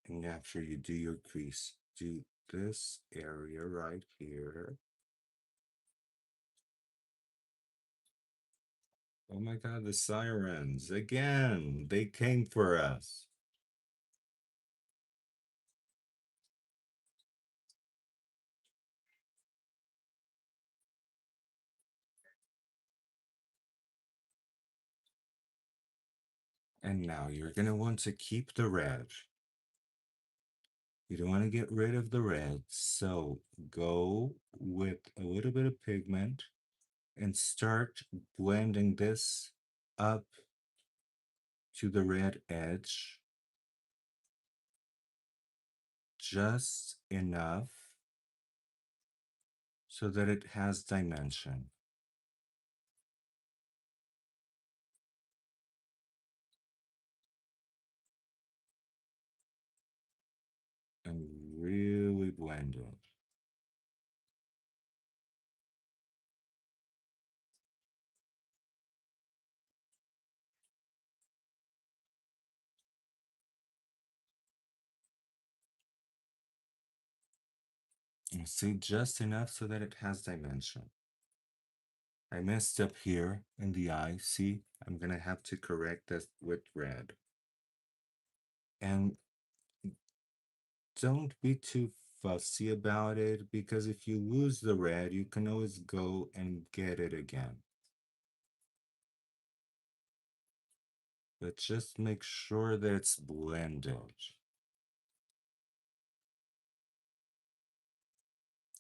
And after you do your crease, do this area right here. Oh my God, the sirens again. They came for us. And now you're going to want to keep the red. You don't want to get rid of the red. So go with a little bit of pigment and start blending this up to the red edge. Just enough so that it has dimension. And really blend it. See, just enough so that it has dimension. I messed up here in the eye. See, I'm gonna have to correct this with red. And don't be too fussy about it because if you lose the red, you can always go and get it again. But just make sure that it's blended.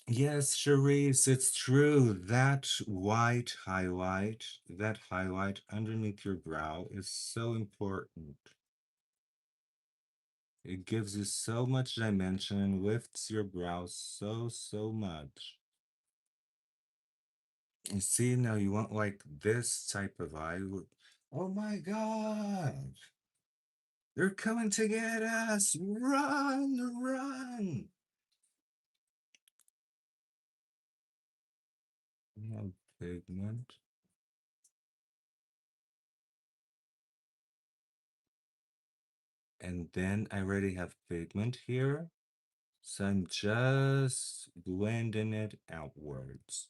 Yes, Charisse, it's true. That highlight underneath your brow is so important. It gives you so much dimension and lifts your brow so, so much. You see, now you want like this type of eye. Oh my God! They're coming to get us! Run, run! No pigment. And then I already have pigment here. So I'm just blending it outwards.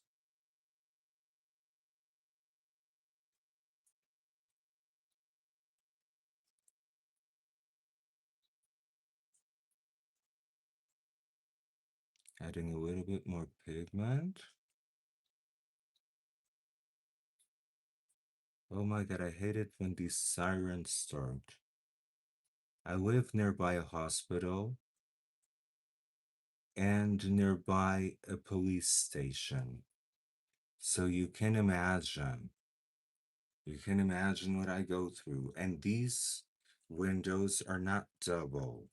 Adding a little bit more pigment. Oh my God, I hate it when these sirens start. I live nearby a hospital and nearby a police station. So you can imagine what I go through. And these windows are not double.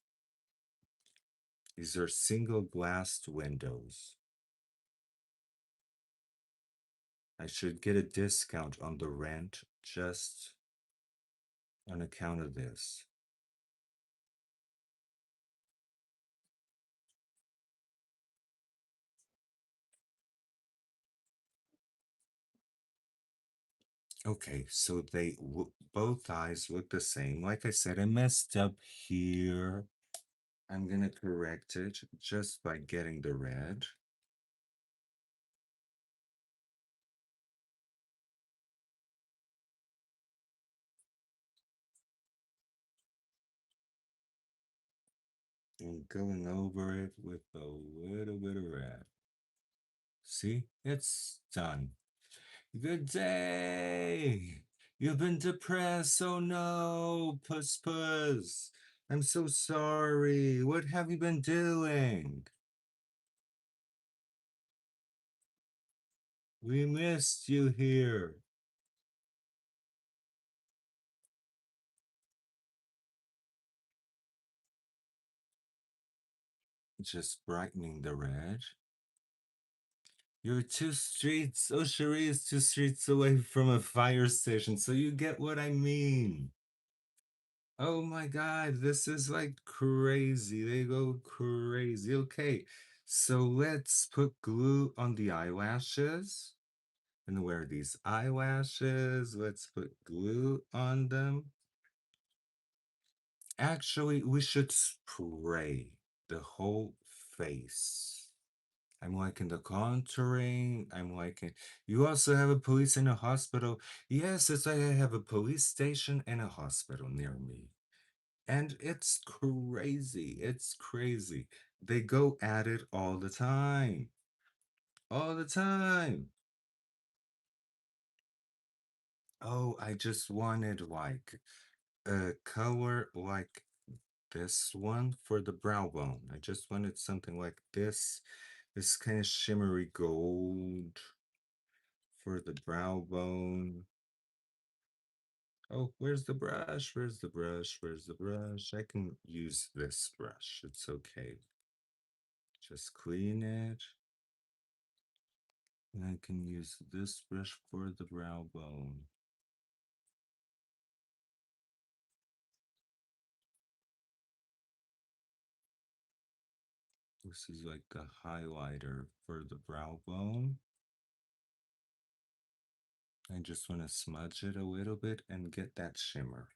These are single glassed windows. I should get a discount on the rent just on account of this. Okay, so both eyes look the same. Like I said, I messed up here. I'm gonna correct it just by getting the red. And going over it with a little bit of red. See, it's done. Good day. You've been depressed. Oh no, puss puss. I'm so sorry. What have you been doing? We missed you here. Just brightening the red. You're 2 streets. Oh, Cherie is 2 streets away from a fire station, so you get what I mean. Oh my God, this is like crazy. They go crazy. Okay, so let's put glue on the eyelashes. And wear these eyelashes. Let's put glue on them. Actually, we should spray the whole face. I'm liking the contouring. I'm liking. You also have a police and a hospital. Yes, it's like I have a police station and a hospital near me. And it's crazy. It's crazy. They go at it all the time. All the time. Oh, I just wanted like a color like this one for the brow bone. I just wanted something like this kind of shimmery gold for the brow bone. Oh, where's the brush? Where's the brush? Where's the brush? I can use this brush. It's okay. Just clean it. And I can use this brush for the brow bone. This is like the highlighter for the brow bone. I just want to smudge it a little bit and get that shimmer.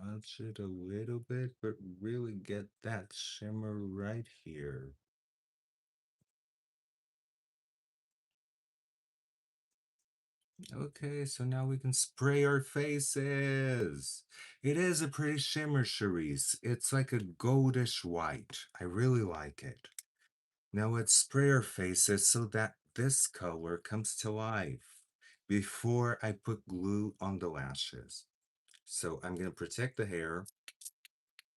smudge it a little bit, but really get that shimmer right here. Okay, so now we can spray our faces. It is a pretty shimmer, Charisse. It's like a goldish white. I really like it. Now let's spray our faces so that this color comes to life before I put glue on the lashes. So I'm going to protect the hair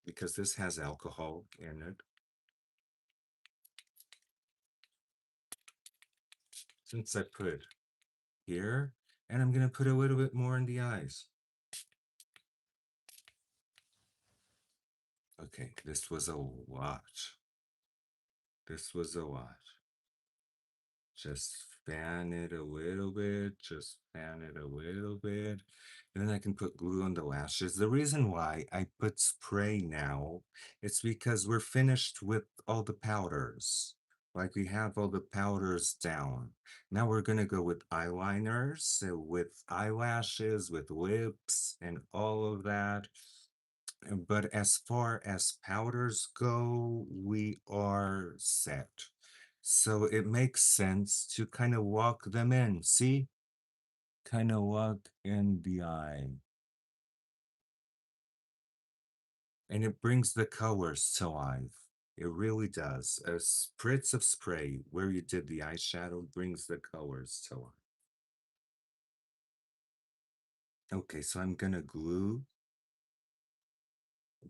because this has alcohol in it. Since I put here, and I'm going to put a little bit more in the eyes. Okay, this was a lot. This was a lot. Just fan it a little bit, just fan it a little bit. Then I can put glue on the lashes. The reason why I put spray now, it's because we're finished with all the powders. Like we have all the powders down. Now we're gonna go with eyeliners, with eyelashes, with lips, and all of that. But as far as powders go, we are set. So it makes sense to kind of walk them in. See? Kind of walk in the eye. And it brings the colors to life. It really does. A spritz of spray where you did the eyeshadow brings the colors to life. Okay, so I'm gonna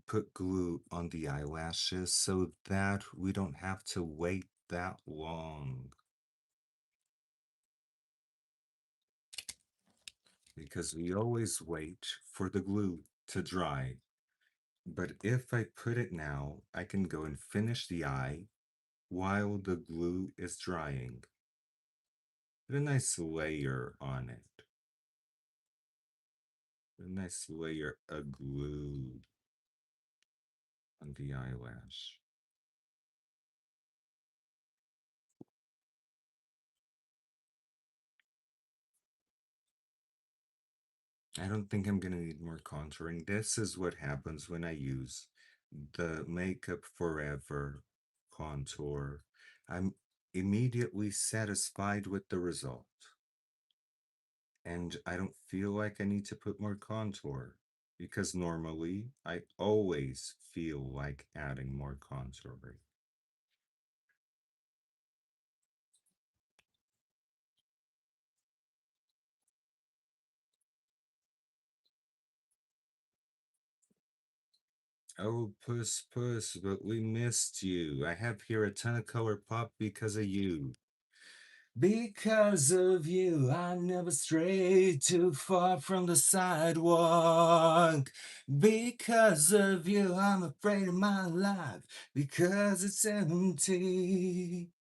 put glue on the eyelashes so that we don't have to wait that long. Because we always wait for the glue to dry. But if I put it now, I can go and finish the eye while the glue is drying. Put a nice layer on it. A nice layer of glue on the eyelash. I don't think I'm gonna need more contouring. This is what happens when I use the Makeup Forever contour. I'm immediately satisfied with the result. And I don't feel like I need to put more contour because normally I always feel like adding more contouring. Oh, Puss Puss, but we missed you. I have here a ton of color pop because of you. Because of you, I never strayed too far from the sidewalk. Because of you, I'm afraid of my life because it's empty.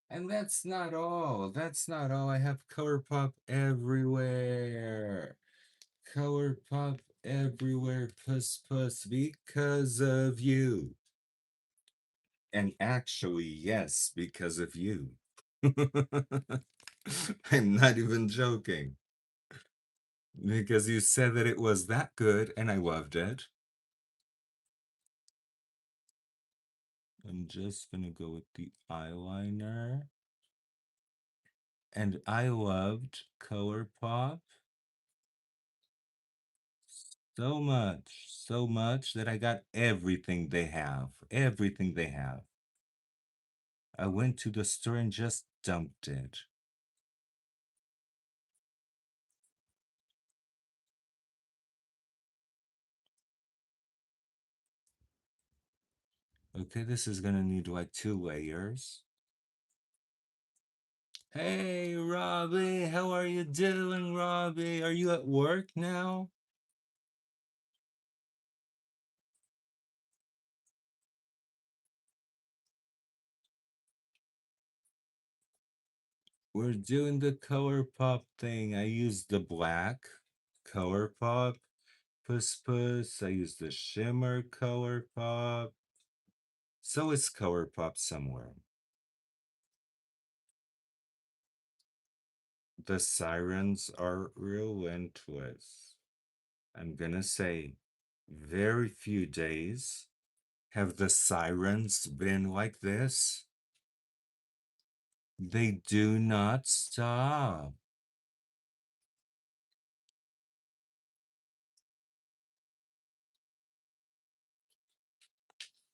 And that's not all. That's not all. I have color pop everywhere. Color pop everywhere, puss puss, because of you. And actually, yes, because of you. I'm not even joking. Because you said that it was that good and I loved it. I'm just gonna go with the eyeliner. And I loved color pop so much that I got everything they have. Everything they have. I went to the store and just dumped it. Okay, this is gonna need like 2 layers. Hey, Robbie, how are you doing, Robbie? Are you at work now? We're doing the color pop thing. I used the black color pop. Puss Puss. I used the shimmer color pop. So it's color pop somewhere. The sirens are relentless. I'm gonna say very few days. Have the sirens been like this? They do not stop.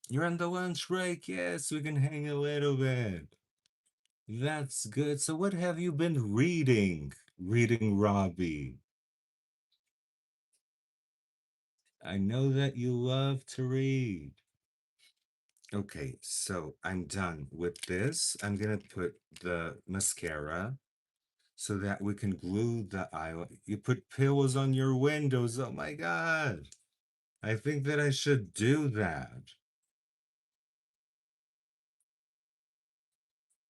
You're on the lunch break. Yes, we can hang a little bit. That's good. So, what have you been reading? Reading Robbie. I know that you love to read. Okay, so I'm done with this. I'm gonna put the mascara so that we can glue the eye. You put pillows on your windows. Oh my God. I think that I should do that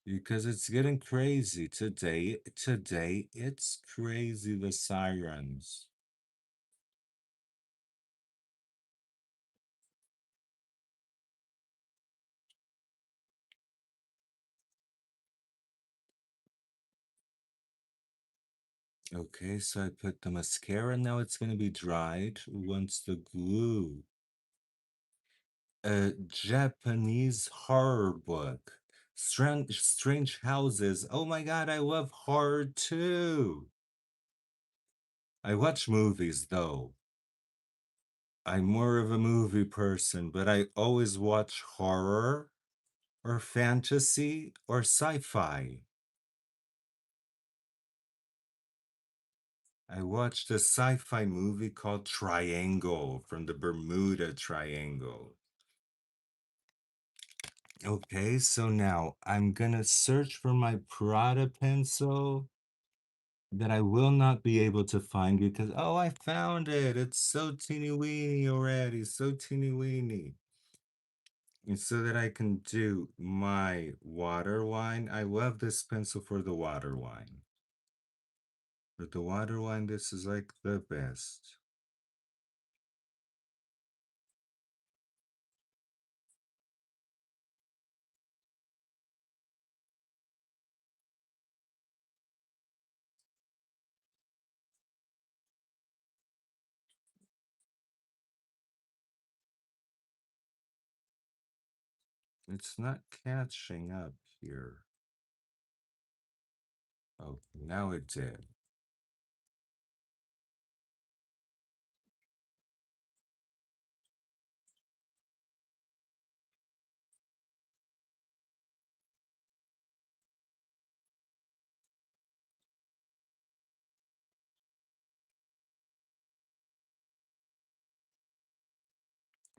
because it's getting crazy today. Today, it's crazy, the sirens. Okay, so I put the mascara. Now it's going to be dried once the glue. A Japanese horror book. Strange Houses. Oh my God, I love horror too. I watch movies though. I'm more of a movie person, but I always watch horror or fantasy or sci-fi. I watched a sci-fi movie called Triangle from the Bermuda Triangle. Okay, so now I'm gonna search for my Prada pencil that I will not be able to find because, oh, I found it. It's so teeny weeny already, so teeny weeny. And so that I can do my water wine. I love this pencil for the water wine. For the water wine, this is like the best. It's not catching up here. Oh, now it did.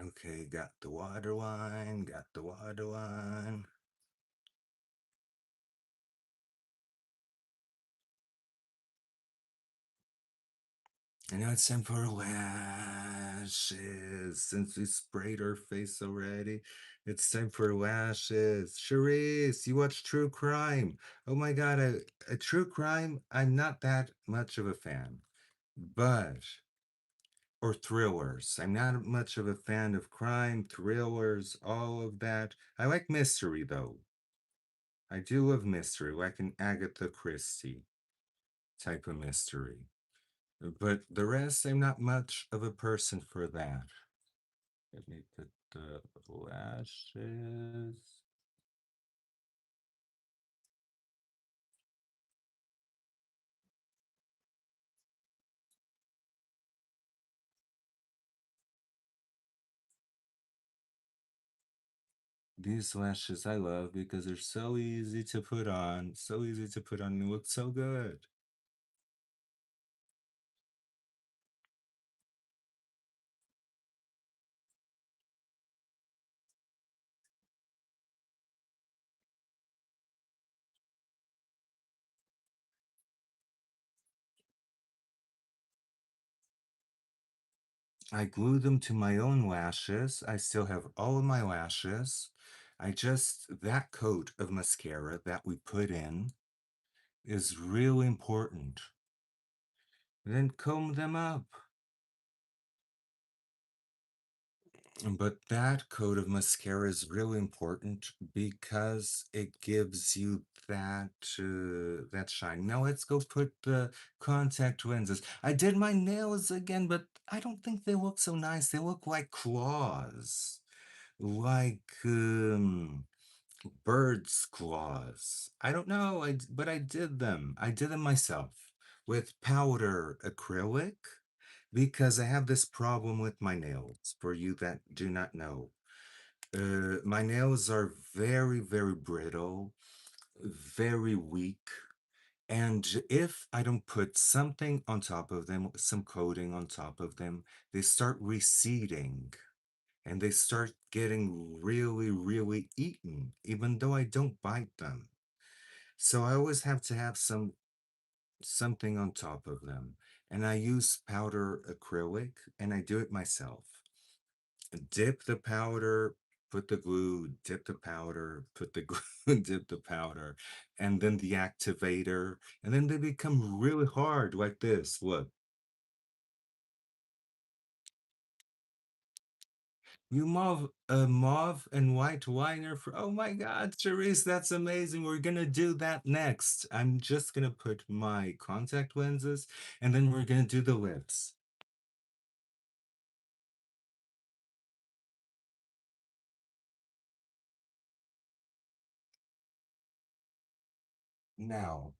Okay, got the water wine, got the water wine. And now it's time for lashes. Since we sprayed our face already, it's time for lashes. Charisse, you watch true crime. Oh my God, a true crime, I'm not that much of a fan. But, or thrillers. I'm not much of a fan of crime, thrillers, all of that. I like mystery though. I do love mystery, like an Agatha Christie type of mystery. But the rest, I'm not much of a person for that. Let me put the lashes. These lashes I love because they're so easy to put on, so easy to put on and look so good. I glue them to my own lashes. I still have all of my lashes. That coat of mascara that we put in is really important. Then comb them up. But that coat of mascara is really important because it gives you that shine. Now let's go put the contact lenses. I did my nails again, but I don't think they look so nice. They look like claws, like bird's claws. I don't know, but I did them. I did them myself with powder acrylic because I have this problem with my nails. For you that do not know, my nails are very, very brittle, very weak. And if I don't put something on top of them, some coating on top of them, they start receding and they start getting really, really eaten, even though I don't bite them. So I always have to have something on top of them. And I use powder acrylic and I do it myself. Dip the powder, put the glue, dip the powder, put the glue, dip the powder, and then the activator, and then they become really hard like this. Look, you mauve and white liner for, oh my God, Therese, that's amazing. We're gonna do that next. I'm just gonna put my contact lenses and then we're gonna do the lips. Now,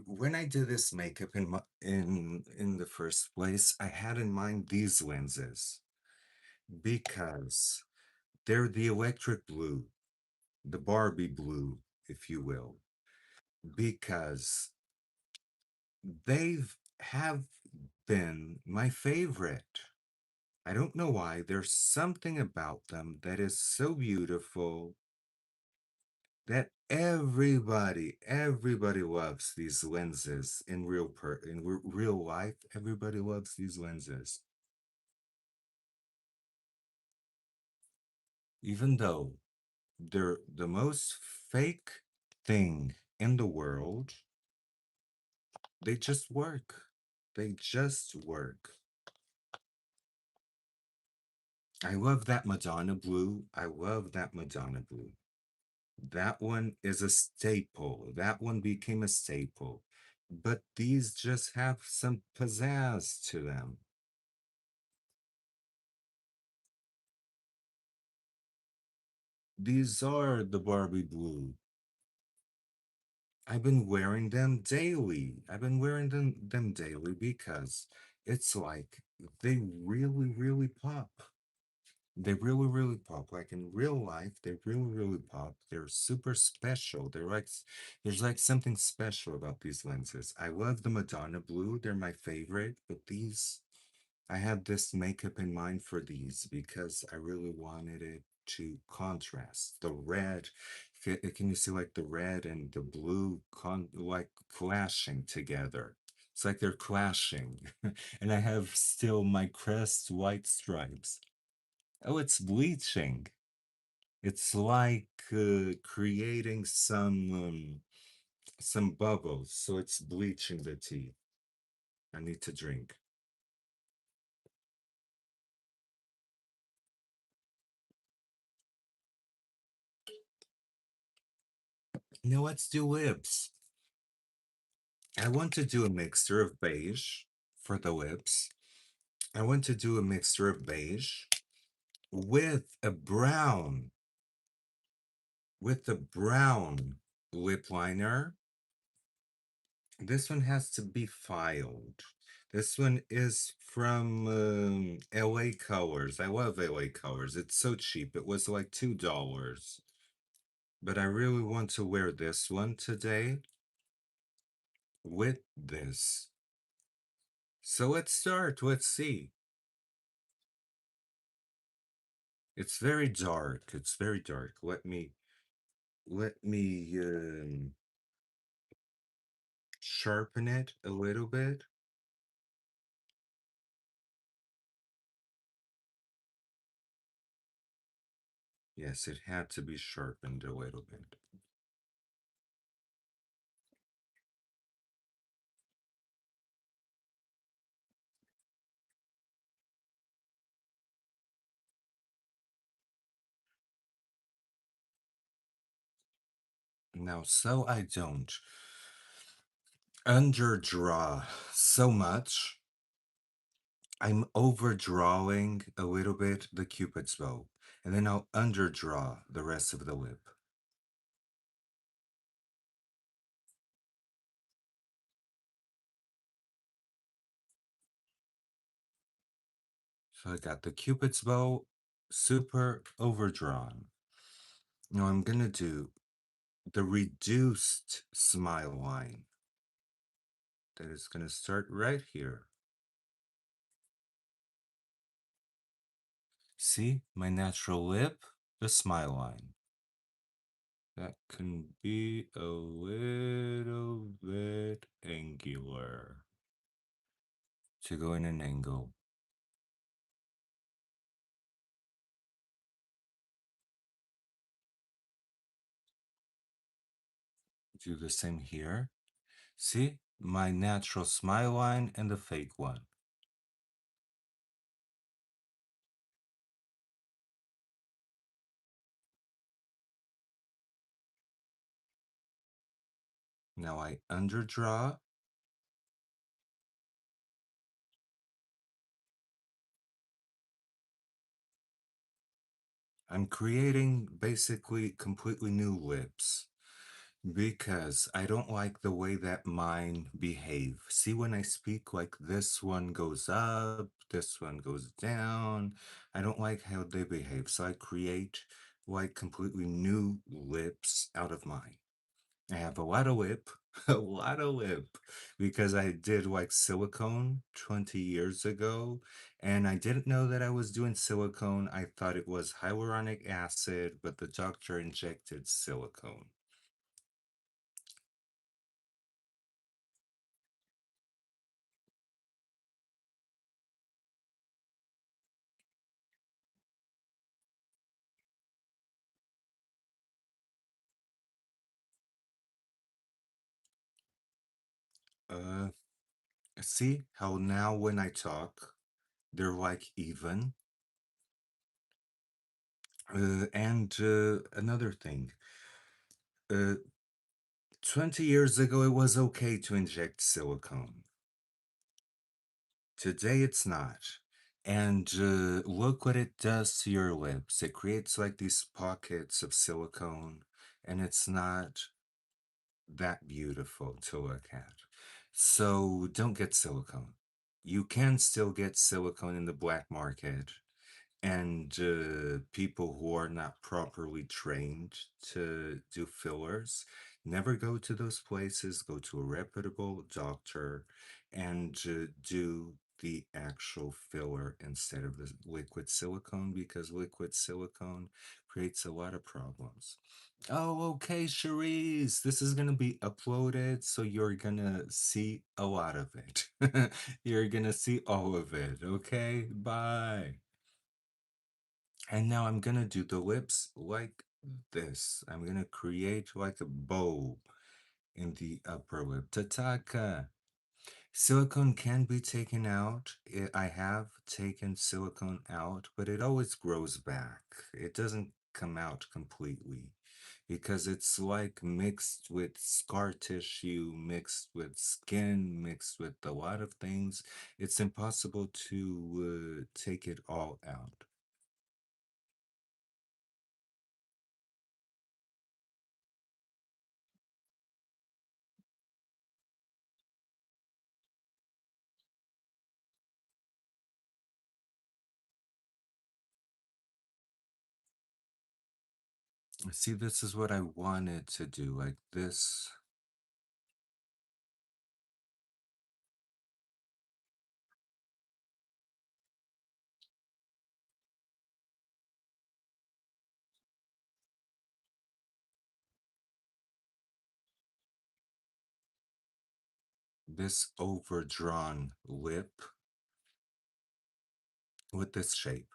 when I did this makeup in the first place, I had in mind these lenses because they're the electric blue, the Barbie blue, if you will, because they've have been my favorite. I don't know why. There's something about them that is so beautiful that everybody loves these lenses in real life. Everybody loves these lenses, even though they're the most fake thing in the world. They just work. They just work. I love that Madonna blue. I love that Madonna blue. That one is a staple. That one became a staple. But these just have some pizzazz to them. These are the Barbie blue. I've been wearing them daily. I've been wearing them daily because it's like they really, really pop. They really, really pop. Like in real life, they really, really pop. They're super special. There's like something special about these lenses. I love the Madonna blue. They're my favorite, but I had this makeup in mind for these because I really wanted it to contrast. The red, can you see like the red and the blue like clashing together? It's like they're clashing. And I have still my crest white stripes. Oh, it's bleaching. It's like creating some bubbles, so it's bleaching the tea. I need to drink. Now let's do lips. I want to do a mixture of beige for the lips. I want to do a mixture of beige with a brown, with a brown lip liner. This one has to be filed. This one is from LA Colors. I love LA Colors. It's so cheap. It was like $2. But I really want to wear this one today with this. So let's start. Let's see. It's very dark. It's very dark. Let me sharpen it a little bit. Yes, it had to be sharpened a little bit. Now, so I don't underdraw so much, I'm overdrawing a little bit the Cupid's bow, and then I'll underdraw the rest of the lip. So I got the Cupid's bow super overdrawn. Now I'm gonna do the reduced smile line that is gonna start right here. See my natural lip, the smile line. That can be a little bit angular to go in an angle. Do the same here. See my natural smile line and the fake one. Now I underdraw. I'm creating basically completely new lips because I don't like the way that mine behave. See, when I speak, like this one goes up, this one goes down. I don't like how they behave. So I create like completely new lips out of mine. I have a lot of lip, a lot of lip, because I did like silicone 20 years ago, and I didn't know that I was doing silicone. I thought it was hyaluronic acid, but the doctor injected silicone. Uh, See how now when I talk, they're like even. And another thing, uh, 20 years ago, it was okay to inject silicone. Today it's not. And look what it does to your lips. It creates like these pockets of silicone, and it's not that beautiful to look at. So don't get silicone. You can still get silicone in the black market, and people who are not properly trained to do fillers, never go to those places. Go to a reputable doctor and do the actual filler instead of the liquid silicone, because liquid silicone creates a lot of problems. Oh, okay, Cherise. This is gonna be uploaded, so you're gonna see a lot of it. You're gonna see all of it. Okay, bye. And now I'm gonna do the lips like this. I'm gonna create like a bow in the upper lip. Tataka. Silicone can be taken out. I have taken silicone out, but it always grows back. It doesn't come out completely because it's like mixed with scar tissue, mixed with skin, mixed with a lot of things. It's impossible to take it all out. See, this is what I wanted to do, like this overdrawn lip with this shape.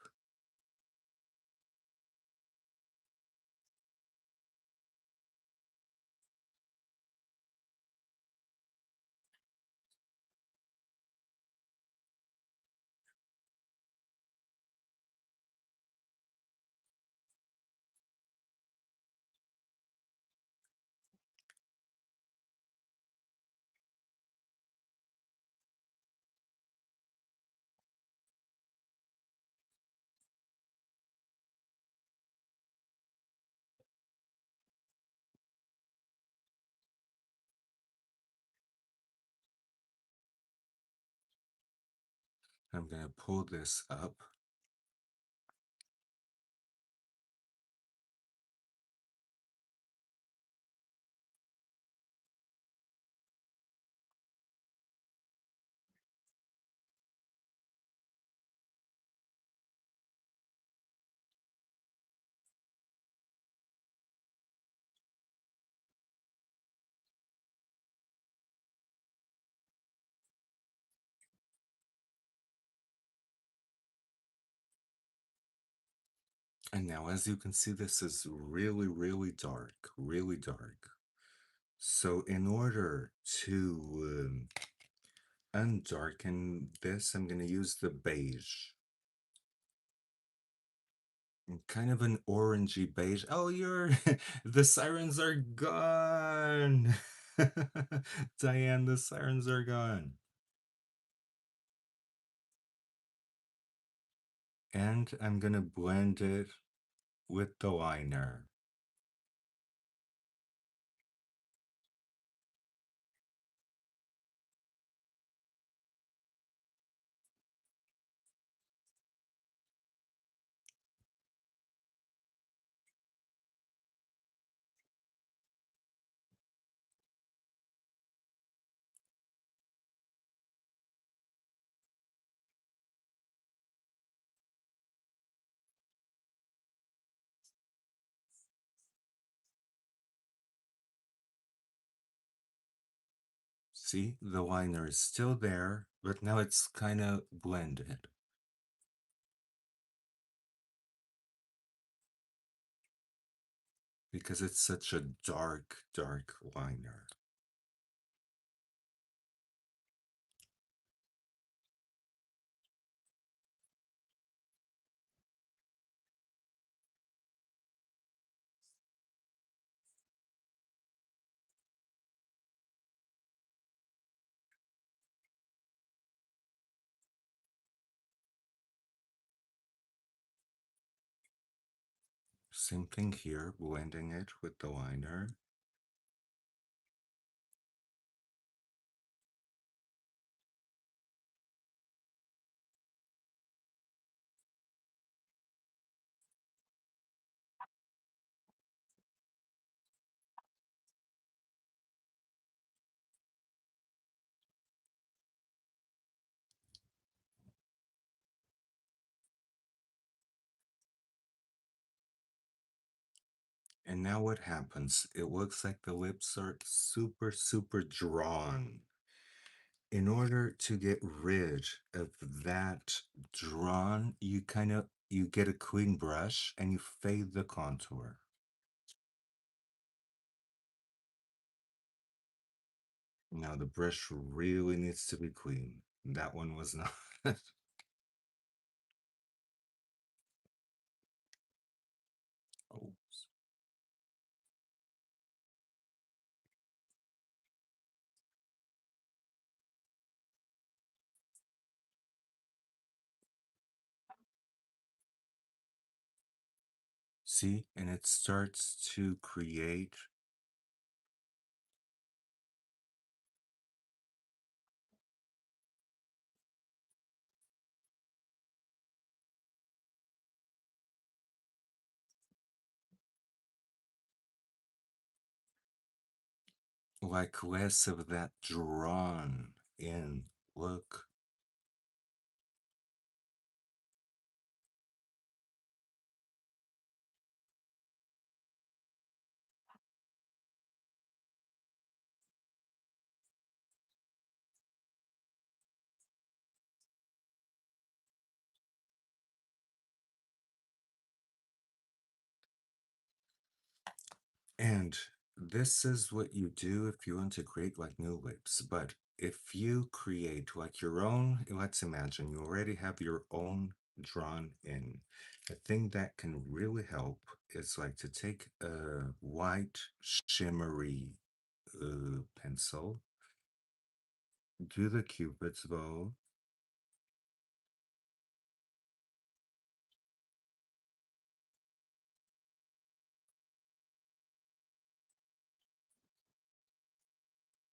I'm going to pull this up. And now, as you can see, this is really, really dark, really dark. So in order to undarken this, I'm going to use the beige. Kind of an orangey beige. Oh, you're the sirens are gone. Diane, the sirens are gone. And I'm gonna blend it with the liner. See, the liner is still there, but now it's kind of blended because it's such a dark, dark liner. Same thing here, blending it with the liner. And now what happens? It looks like the lips are super, super drawn. In order to get rid of that drawn, you get a clean brush and you fade the contour. Now the brush really needs to be clean. That one was not. Oh. See, and it starts to create like less of that drawn in look. And this is what you do if you want to create like new lips. But if you create like your own, let's imagine you already have your own drawn in. A thing that can really help is like to take a white shimmery pencil, do the cupid's bow,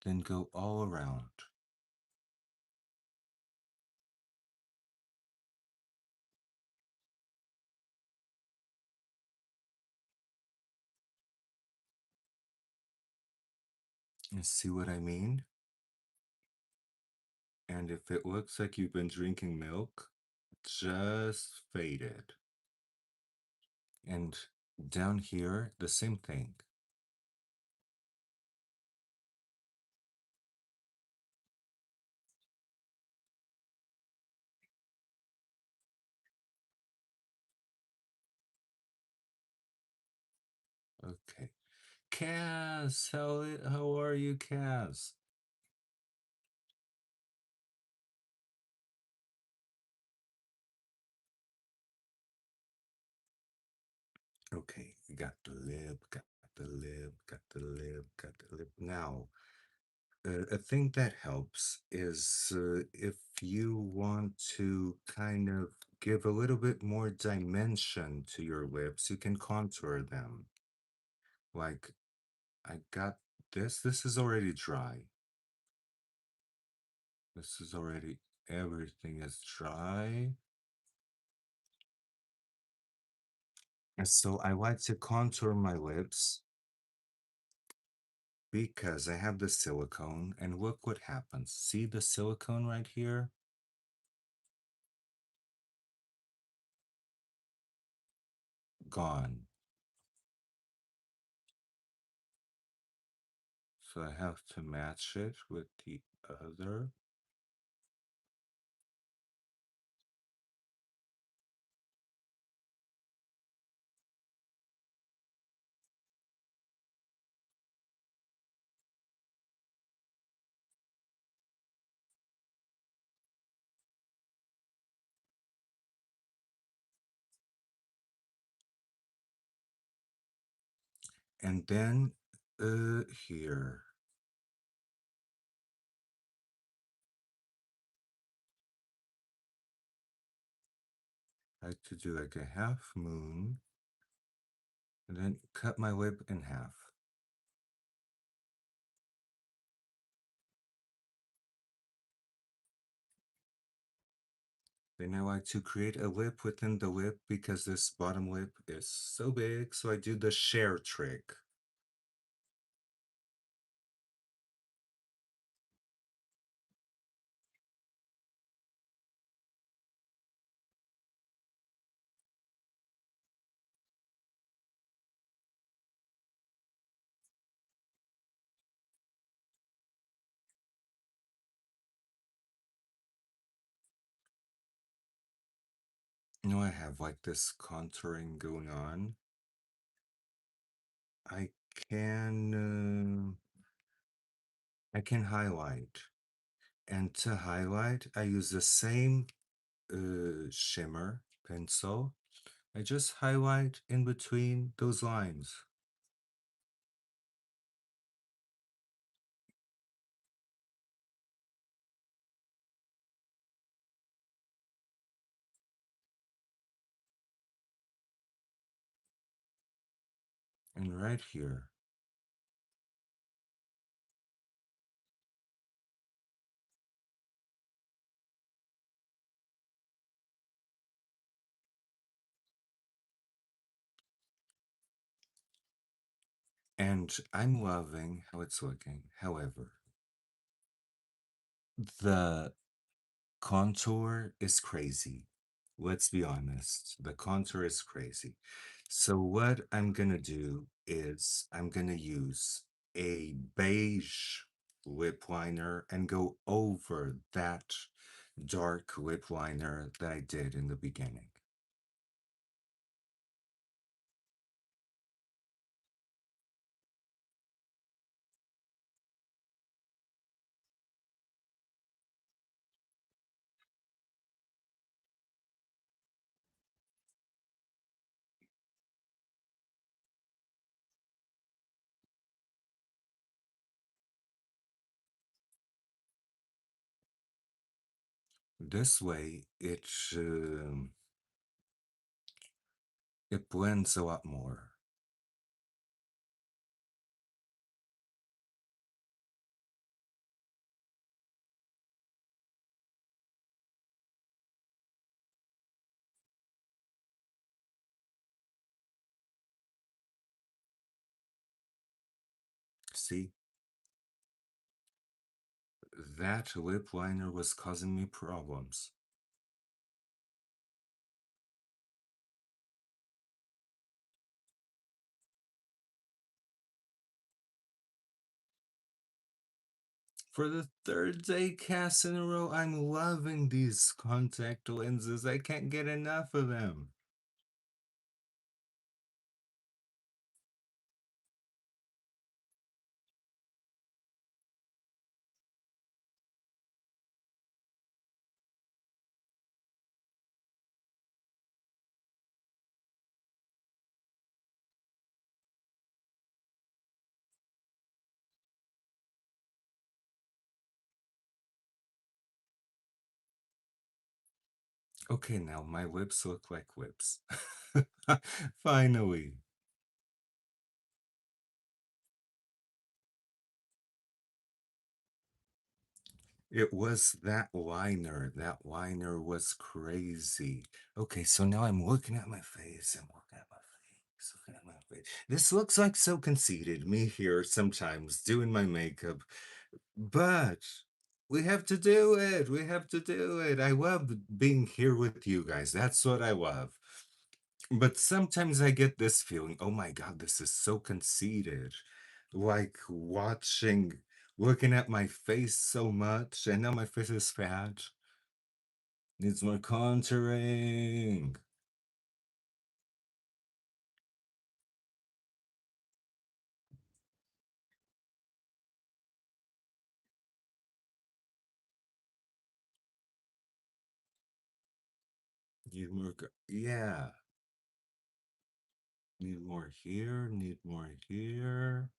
then go all around. You see what I mean? And if it looks like you've been drinking milk, just fade it. And down here, the same thing. Okay. Cass, how are you, Cass? Okay, got the lip, got the lip, got the lip, got the lip. Now, a thing that helps is if you want to kind of give a little bit more dimension to your lips, you can contour them. Like, I got this. This is already dry. This is already, everything is dry. And so I like to contour my lips because I have the silicone, and look what happens. See the silicone right here? Gone. So I have to match it with the other. And then here. I like to do like a half moon and then cut my lip in half. Then I like to create a lip within the lip because this bottom lip is so big, so I do the share trick. You know, I have like this contouring going on. I can I can highlight, and to highlight, I use the same shimmer pencil. I just highlight in between those lines. And right here. And I'm loving how it's looking. However, the contour is crazy. Let's be honest. The contour is crazy. So what I'm gonna do is I'm gonna use a beige lip liner and go over that dark lip liner that I did in the beginning. This way, it blends a lot more. See? that lip liner was causing me problems. For the third day cast in a row, I'm loving these contact lenses. I can't get enough of them. Okay, now my lips look like lips. Finally. It was that liner. That liner was crazy. Okay, so now I'm looking at my face. I'm looking at my face. Looking at my face. This looks like so conceited. Me here sometimes doing my makeup. But we have to do it. We have to do it. I love being here with you guys. That's what I love. But sometimes I get this feeling, oh my God, this is so conceited. Like watching, looking at my face so much. I know my face is fat. Needs more contouring. Need more, yeah. Need more here. Need more here.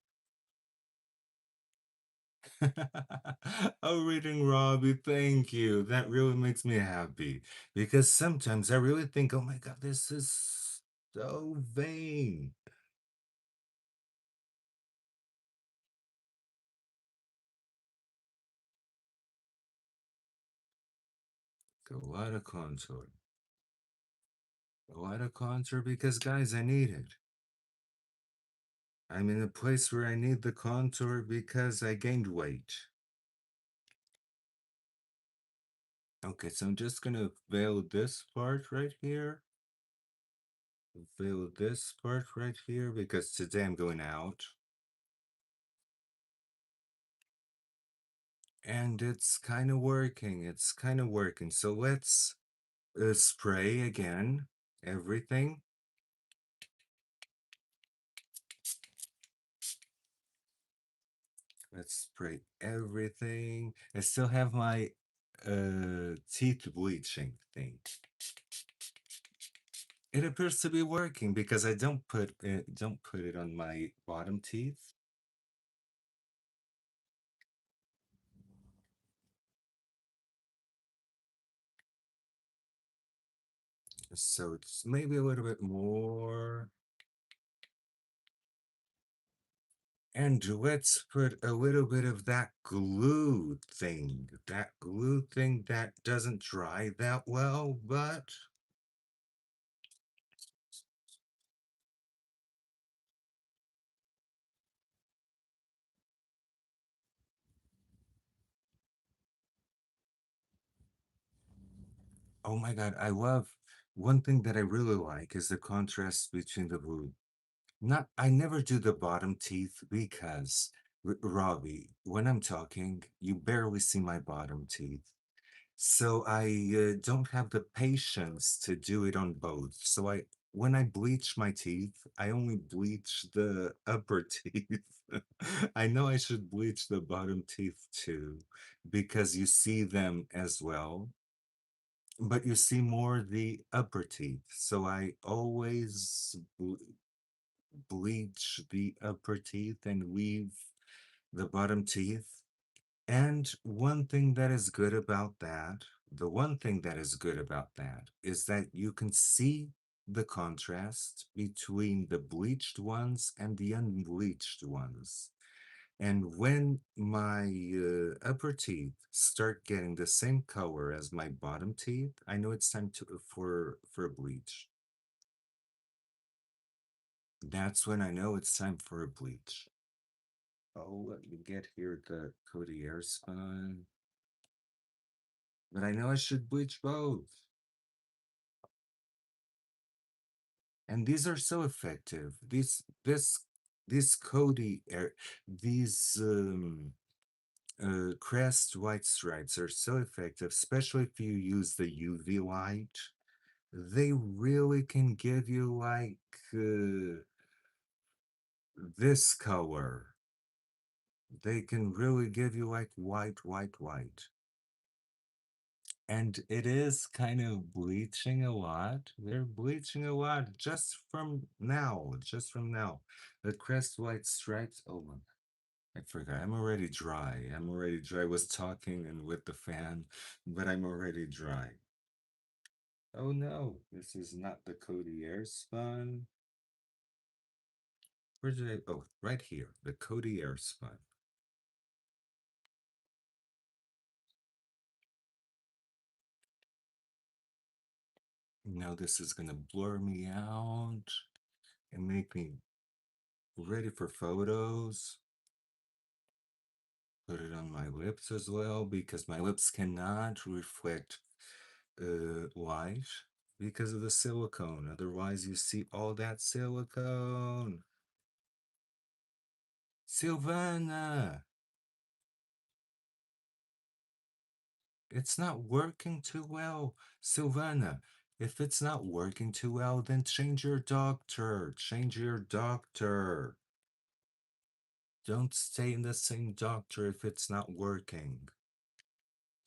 Oh, reading Robbie, thank you. That really makes me happy because sometimes I really think, oh my God, this is so vain. A lot of contour. A lot of contour because, guys, I need it. I'm in a place where I need the contour because I gained weight. Okay, so I'm just gonna veil this part right here. Veil this part right here because today I'm going out. And it's kind of working. It's kind of working. So let's spray again everything. Let's spray everything. I still have my teeth bleaching thing. It appears to be working because I don't put it on my bottom teeth. So it's maybe a little bit more. And let's put a little bit of that glue thing that doesn't dry that well, but oh my God, I love one thing that I really like is the contrast between the blue. Not, I never do the bottom teeth because, Robbie, when I'm talking, you barely see my bottom teeth. So I don't have the patience to do it on both. So when I bleach my teeth, I only bleach the upper teeth. I know I should bleach the bottom teeth too, because you see them as well, but you see more the upper teeth. So I always bleach the upper teeth and leave the bottom teeth. And one thing that is good about that, the one thing that is good about that is that you can see the contrast between the bleached ones and the unbleached ones. And when my upper teeth start getting the same color as my bottom teeth, I know it's time for a bleach. That's when I know it's time for a bleach. Oh, let me get here the Cody Air Spun. but I know I should bleach both. And these are so effective. These Cody air these crest white stripes are so effective, especially if you use the UV light. They really can give you like this color. They can really give you like white, white, white. And it is kind of bleaching a lot. They're bleaching a lot just from now. The crest white stripes. Oh my, I forgot. I'm already dry. I'm already dry. I was talking and with the fan, but I'm already dry. Oh no, this is not the Cody Air Spun. Where did I? Oh, right here, the Cody Air Spun. Now this is gonna blur me out and make me ready for photos. Put it on my lips as well because my lips cannot reflect light because of the silicone. Otherwise, you see all that silicone. Silvana, it's not working too well. Silvana, if it's not working too well, then change your doctor. Change your doctor. Don't stay in the same doctor if it's not working.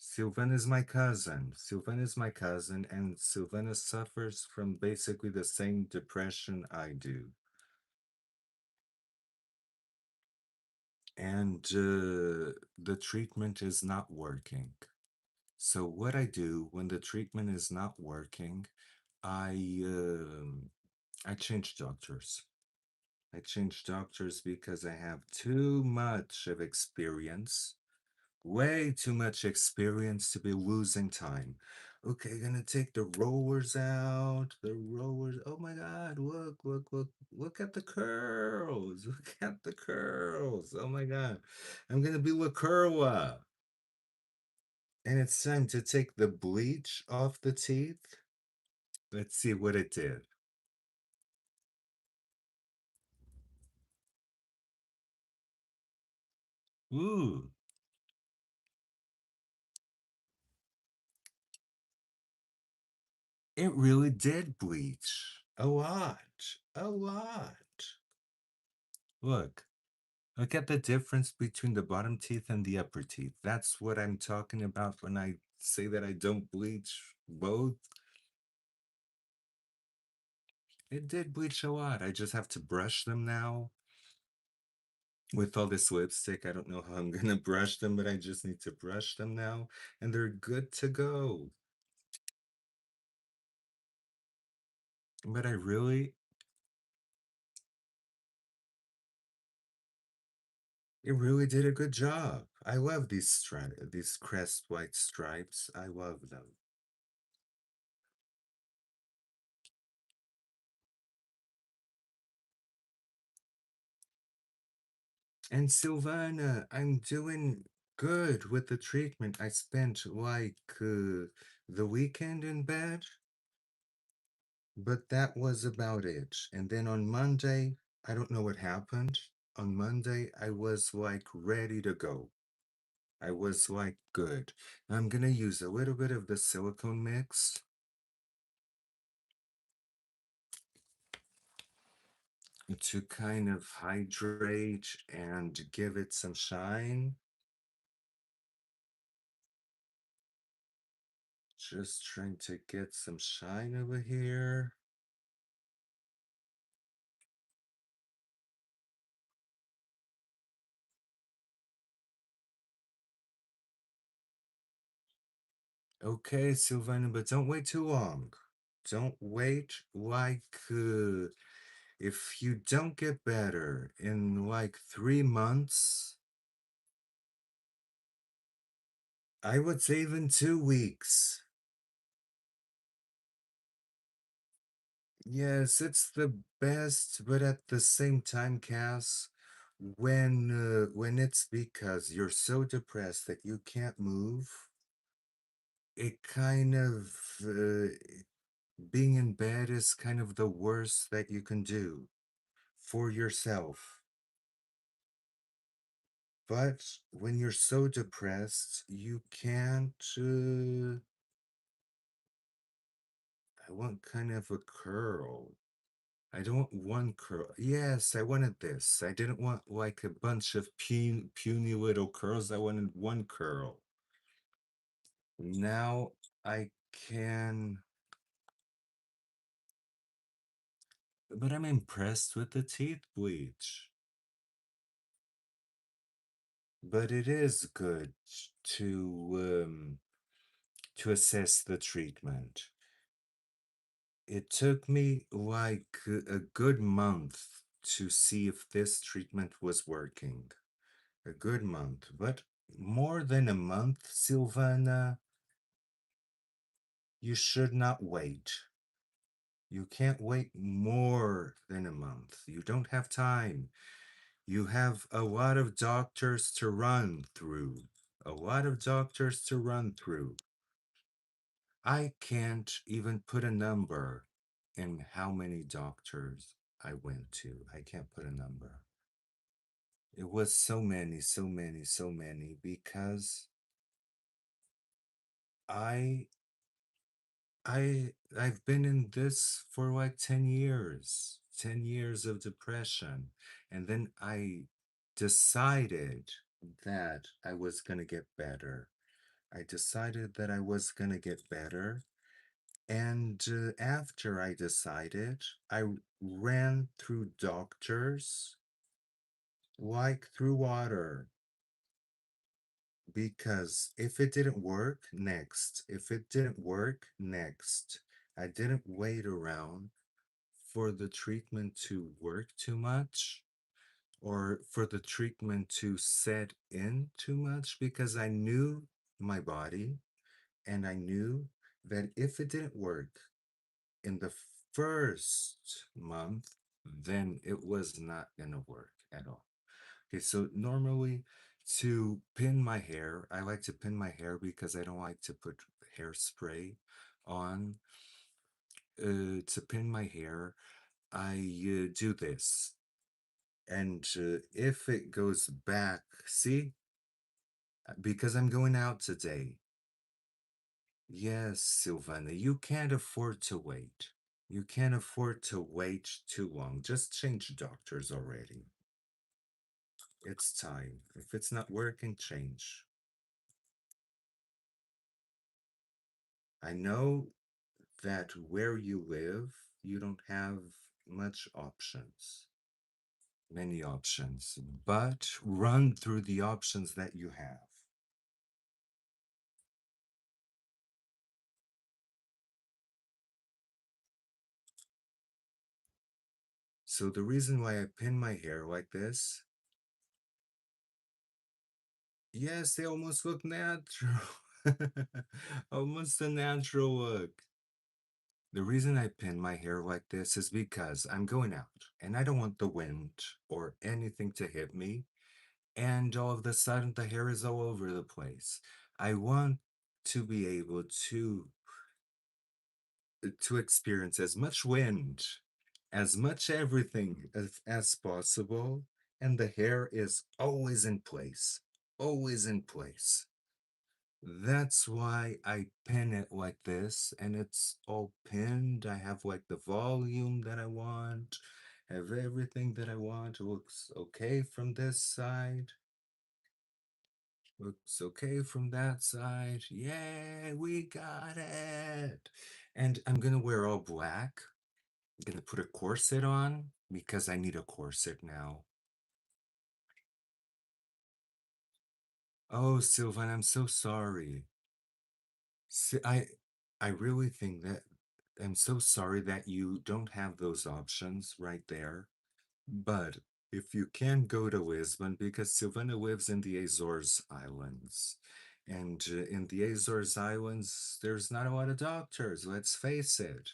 Sylvan is my cousin. Sylvan is my cousin, and Sylvana suffers from basically the same depression I do. And the treatment is not working. So, what I do when the treatment is not working, I I change doctors. I change doctors because I have too much of experience, way too much experience to be losing time. Okay, gonna take the rollers out. The rollers. Oh my God! Look, look, look, look at the curls. Look at the curls. Oh my God! I'm gonna be La Curwa. And it's time to take the bleach off the teeth. Let's see what it did. Ooh, it really did bleach. A lot. A lot. Look. Look at the difference between the bottom teeth and the upper teeth. That's what I'm talking about when I say that I don't bleach both. It did bleach a lot. I just have to brush them now. With all this lipstick, I don't know how I'm gonna brush them, but I just need to brush them now, and they're good to go. But I really, it really did a good job. I love these crest white stripes. I love them. And Silvana, I'm doing good with the treatment. I spent like the weekend in bed, but that was about it. And then on Monday, I don't know what happened. On Monday, I was like ready to go. I was like good. I'm gonna use a little bit of the silicone mix to kind of hydrate and give it some shine. Just trying to get some shine over here. Okay, Sylvana, but don't wait too long. Don't wait like if you don't get better in like 3 months, I would say even 2 weeks. Yes, it's the best, but at the same time, Cass, when it's because you're so depressed that you can't move, it kind of being in bed is kind of the worst that you can do for yourself. But when you're so depressed, you can't. I want kind of a curl. I don't want one curl. Yes, I wanted this. I didn't want like a bunch of puny little curls. I wanted one curl. Now I can, but I'm impressed with the teeth bleach. But it is good to assess the treatment. It took me like a good month to see if this treatment was working. A good month, but more than a month, Silvana, you should not wait. You can't wait more than a month. You don't have time. You have a lot of doctors to run through. A lot of doctors to run through. I can't even put a number in how many doctors I went to. I can't put a number. It was so many, so many, so many because I I've been in this for like 10 years. 10 years of depression. And then I decided that I was going to get better. I decided that I was going to get better. And after I decided, I ran through doctors like through water. Because if it didn't work, next. If it didn't work, next. I didn't wait around for the treatment to work too much or for the treatment to set in too much because I knew my body and I knew that if it didn't work in the first month, then it was not going to work at all. Okay, so normally to pin my hair, I like to pin my hair because I don't like to put hairspray on. To pin my hair, I do this. And if it goes back, see, because I'm going out today. Yes, Silvana, you can't afford to wait. You can't afford to wait too long. Just change doctors already. It's time. If it's not working, change. I know that where you live, you don't have much options, many options, but run through the options that you have. So the reason why I pin my hair like this, yes, they almost look natural. Almost a natural look. The reason I pin my hair like this is because I'm going out and I don't want the wind or anything to hit me. And all of a sudden, the hair is all over the place. I want to be able to experience as much wind, as much everything as possible, and the hair is always in place, always in place. That's why I pin it like this, and it's all pinned. I have like the volume that I want, have everything that I want. It looks okay from this side. Looks okay from that side. Yay, we got it. And I'm gonna wear all black. I'm gonna put a corset on because I need a corset now. Oh, Sylvan, I'm so sorry. I really think that I'm so sorry that you don't have those options right there. But if you can go to Lisbon, because Silvana lives in the Azores Islands, and in the Azores Islands, there's not a lot of doctors, let's face it.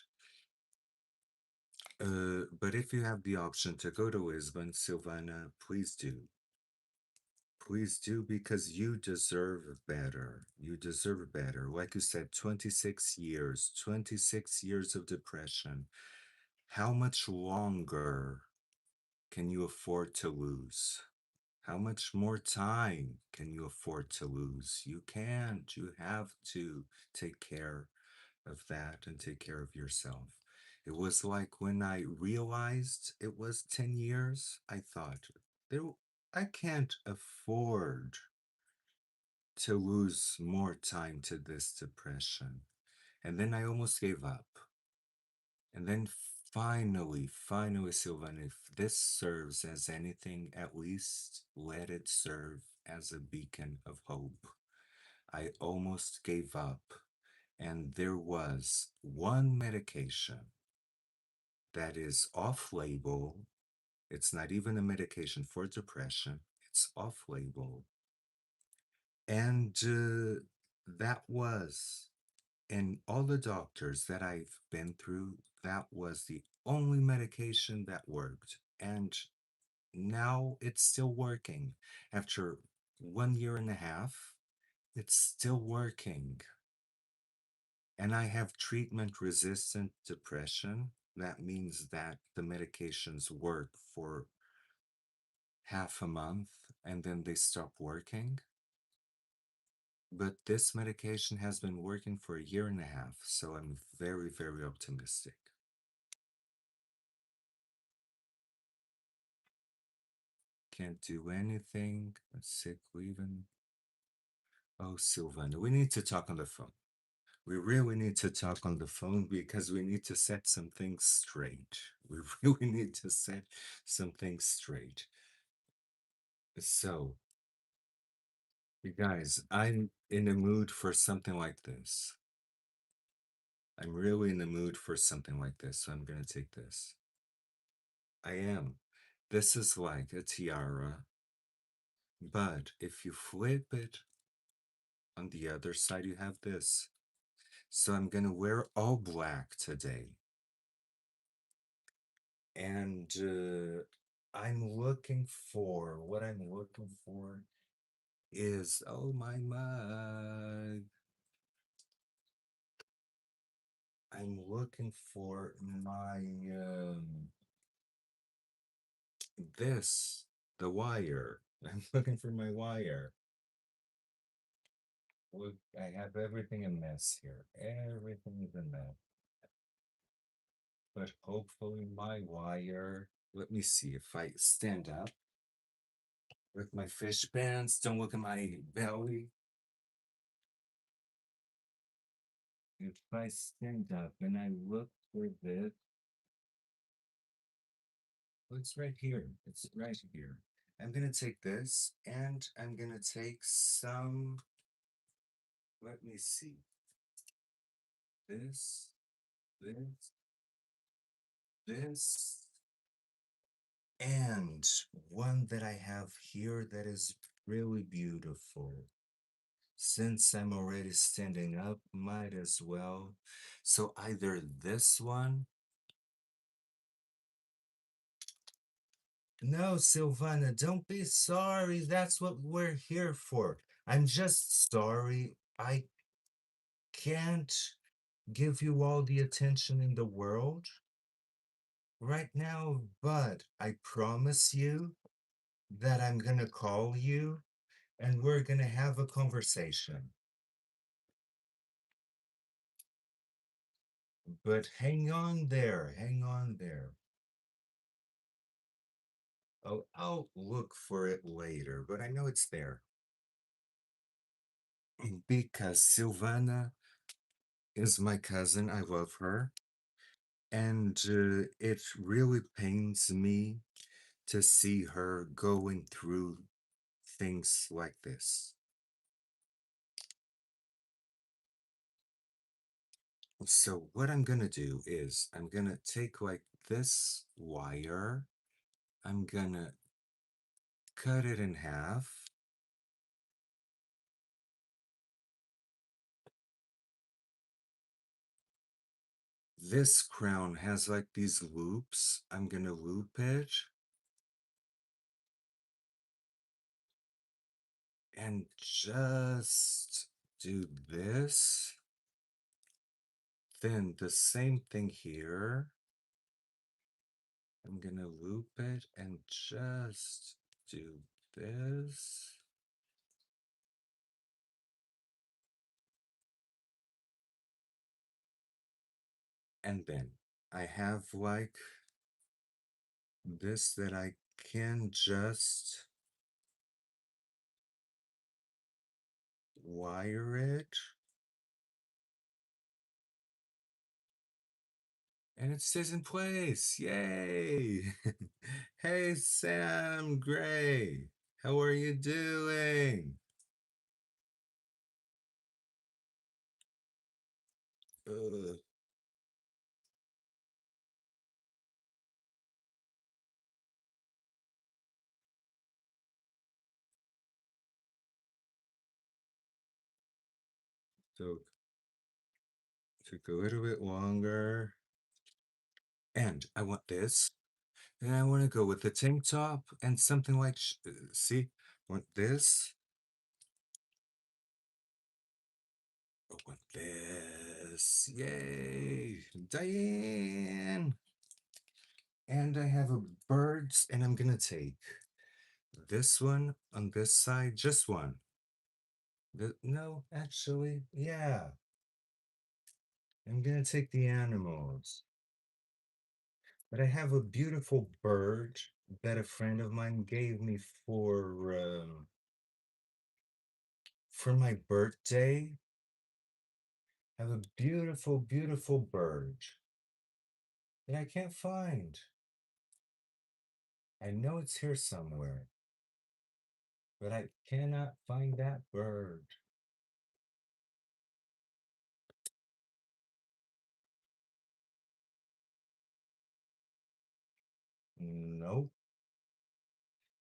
But if you have the option to go to Lisbon, Silvana, please do. Please do because you deserve better. You deserve better. Like you said, 26 years, 26 years of depression. How much longer can you afford to lose? How much more time can you afford to lose? You can't. You have to take care of that and take care of yourself. It was like when I realized it was 10 years, I thought, there, I can't afford to lose more time to this depression. And then I almost gave up. And then finally, Sylvan, if this serves as anything, at least let it serve as a beacon of hope. I almost gave up, and there was one medication that is off label. It's not even a medication for depression, it's off label. And that was, and all the doctors that I've been through, that was the only medication that worked. And now it's still working. After 1 year and a half, it's still working. And I have treatment resistant depression. That means that the medications work for half a month and then they stop working. But this medication has been working for 1 year and a half, so I'm very, very optimistic. Can't do anything, sick leaving. Oh, Sylvana, we need to talk on the phone. We really need to talk on the phone because we need to set some things straight. We really need to set some things straight. So, you guys, I'm in a mood for something like this. I'm really in the mood for something like this, so I'm gonna take this. I am. This is like a tiara, but if you flip it on the other side, you have this. So I'm gonna wear all black today. And what I'm looking for is, oh my mug. I'm looking for my, this, the wire. I'm looking for my wire. Look, I have everything a mess here. Everything is a mess. But hopefully my wire, let me see if I stand up with my fish pants, don't look at my belly. If I stand up and I look for this, oh, it's right here. It's right here. I'm gonna take this and I'm gonna take some, let me see, this, this, this, and one that I have here that is really beautiful. Since I'm already standing up, might as well. So either this one. No, Silvana, don't be sorry. That's what we're here for. I'm just sorry. I can't give you all the attention in the world right now, but I promise you that I'm gonna call you and we're gonna have a conversation. But hang on there, hang on there. Oh, I'll look for it later, but I know it's there. Because Silvana is my cousin. I love her. And it really pains me to see her going through things like this. So what I'm gonna do is I'm gonna take like this wire, I'm gonna cut it in half. This crown has like these loops. I'm gonna loop it. and just do this. Then the same thing here. I'm gonna loop it and just do this. And then I have like this that I can just wire it. And it stays in place. Yay! Hey, Sam Gray. How are you doing? Uh, so took a little bit longer. And I want this. And I want to go with the tank top and something like, see, want this. I want this. Yay! Diane! And I have a birds, and I'm gonna take this one on this side, just one. No, actually, yeah. I'm gonna take the animals. But I have a beautiful bird that a friend of mine gave me for my birthday. I have a beautiful, beautiful bird that I can't find. I know it's here somewhere, but I cannot find that bird. Nope.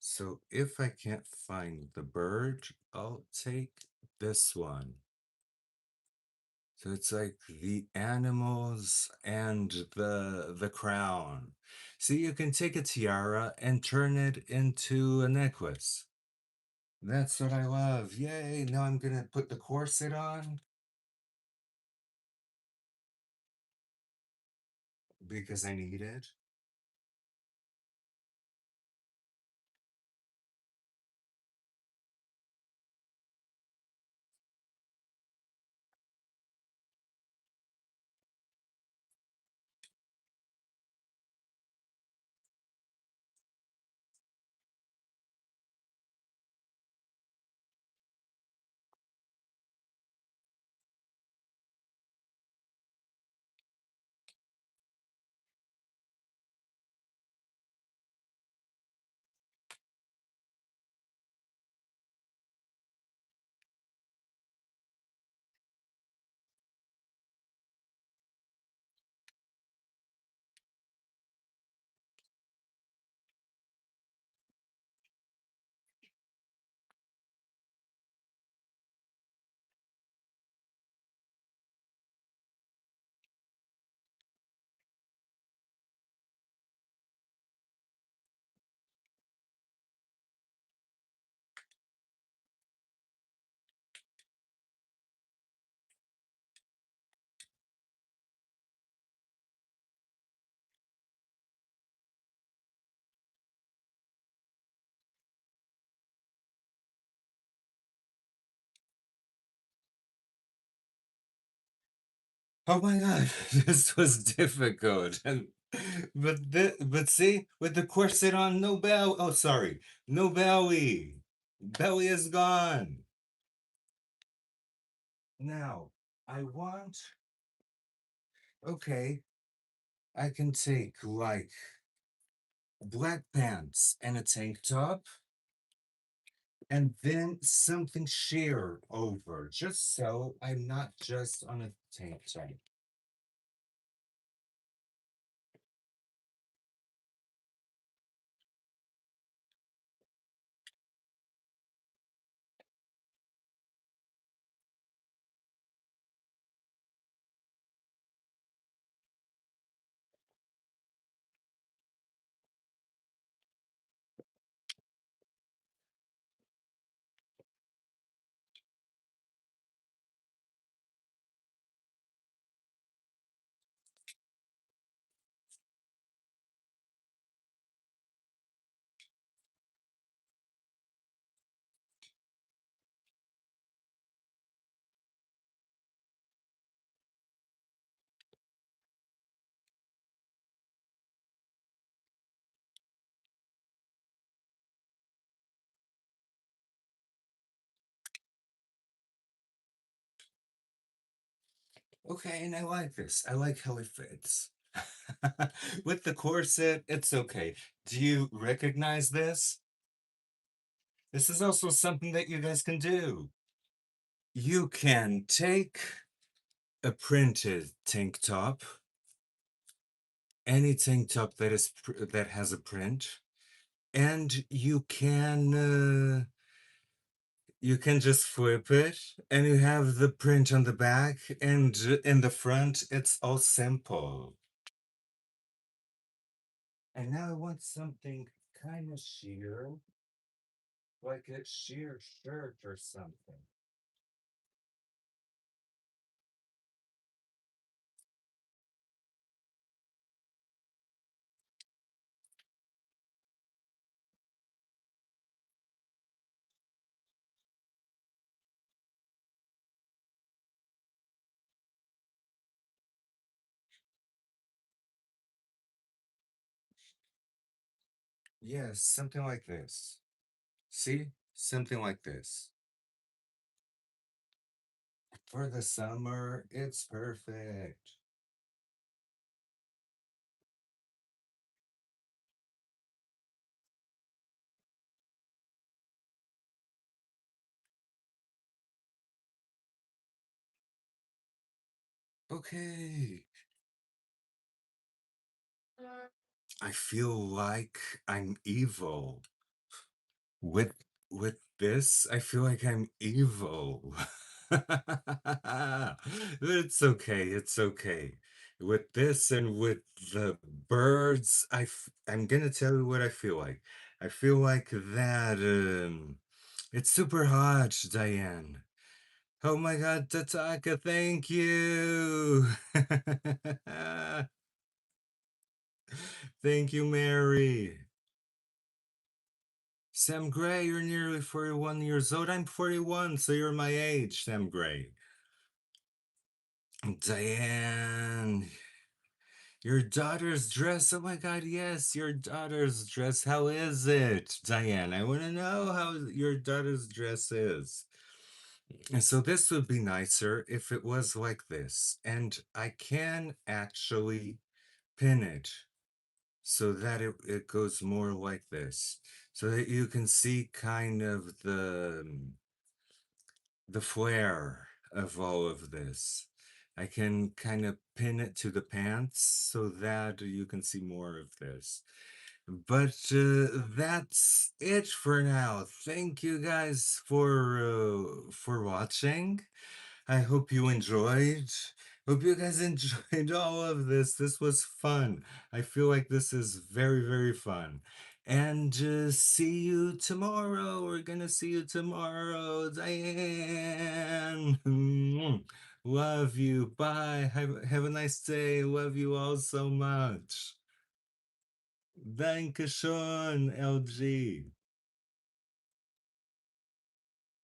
So if I can't find the bird, I'll take this one. So it's like the animals and the crown. See, you can take a tiara and turn it into a necklace. That's what I love. Yay, now I'm gonna put the corset on because I need it. Oh my God, this was difficult. And but see, with the corset on, no belly. Oh, sorry, no belly. Belly is gone. Now, I want, okay, I can take like black pants and a tank top and then something sheer over, just so I'm not just on a tank top. Okay, and I like this. I like how it fits. With the corset, it's okay. Do you recognize this? This is also something that you guys can do. You can take a printed tank top, any tank top that that has a print, and you can just flip it, and you have the print on the back, and in the front, it's all simple. And now I want something kind of sheer, like a sheer shirt or something. Yes, something like this. See? Something like this. For the summer, it's perfect. Okay. I feel like I'm evil. With with this, I feel like I'm evil. But it's okay, it's okay. With this and with the birds, I'm gonna tell you what I feel like. I feel like that it's super hot, Diane. Oh my God, Tataka, thank you. Thank you, Mary. Sam Gray, you're nearly 41 years old. I'm 41, so you're my age, Sam Gray. Diane, your daughter's dress. Oh my God, yes, your daughter's dress. How is it, Diane? I want to know how your daughter's dress is. And so this would be nicer if it was like this. And I can actually pin it so that it goes more like this. So that you can see kind of the flair of all of this. I can kind of pin it to the pants so that you can see more of this. But that's it for now. Thank you guys for watching. I hope you enjoyed. Hope you guys enjoyed all of this. This was fun. I feel like this is very, very fun. And see you tomorrow. We're gonna see you tomorrow, Diane. Love you. Bye. Have a nice day. Love you all so much. Danke schön, LG.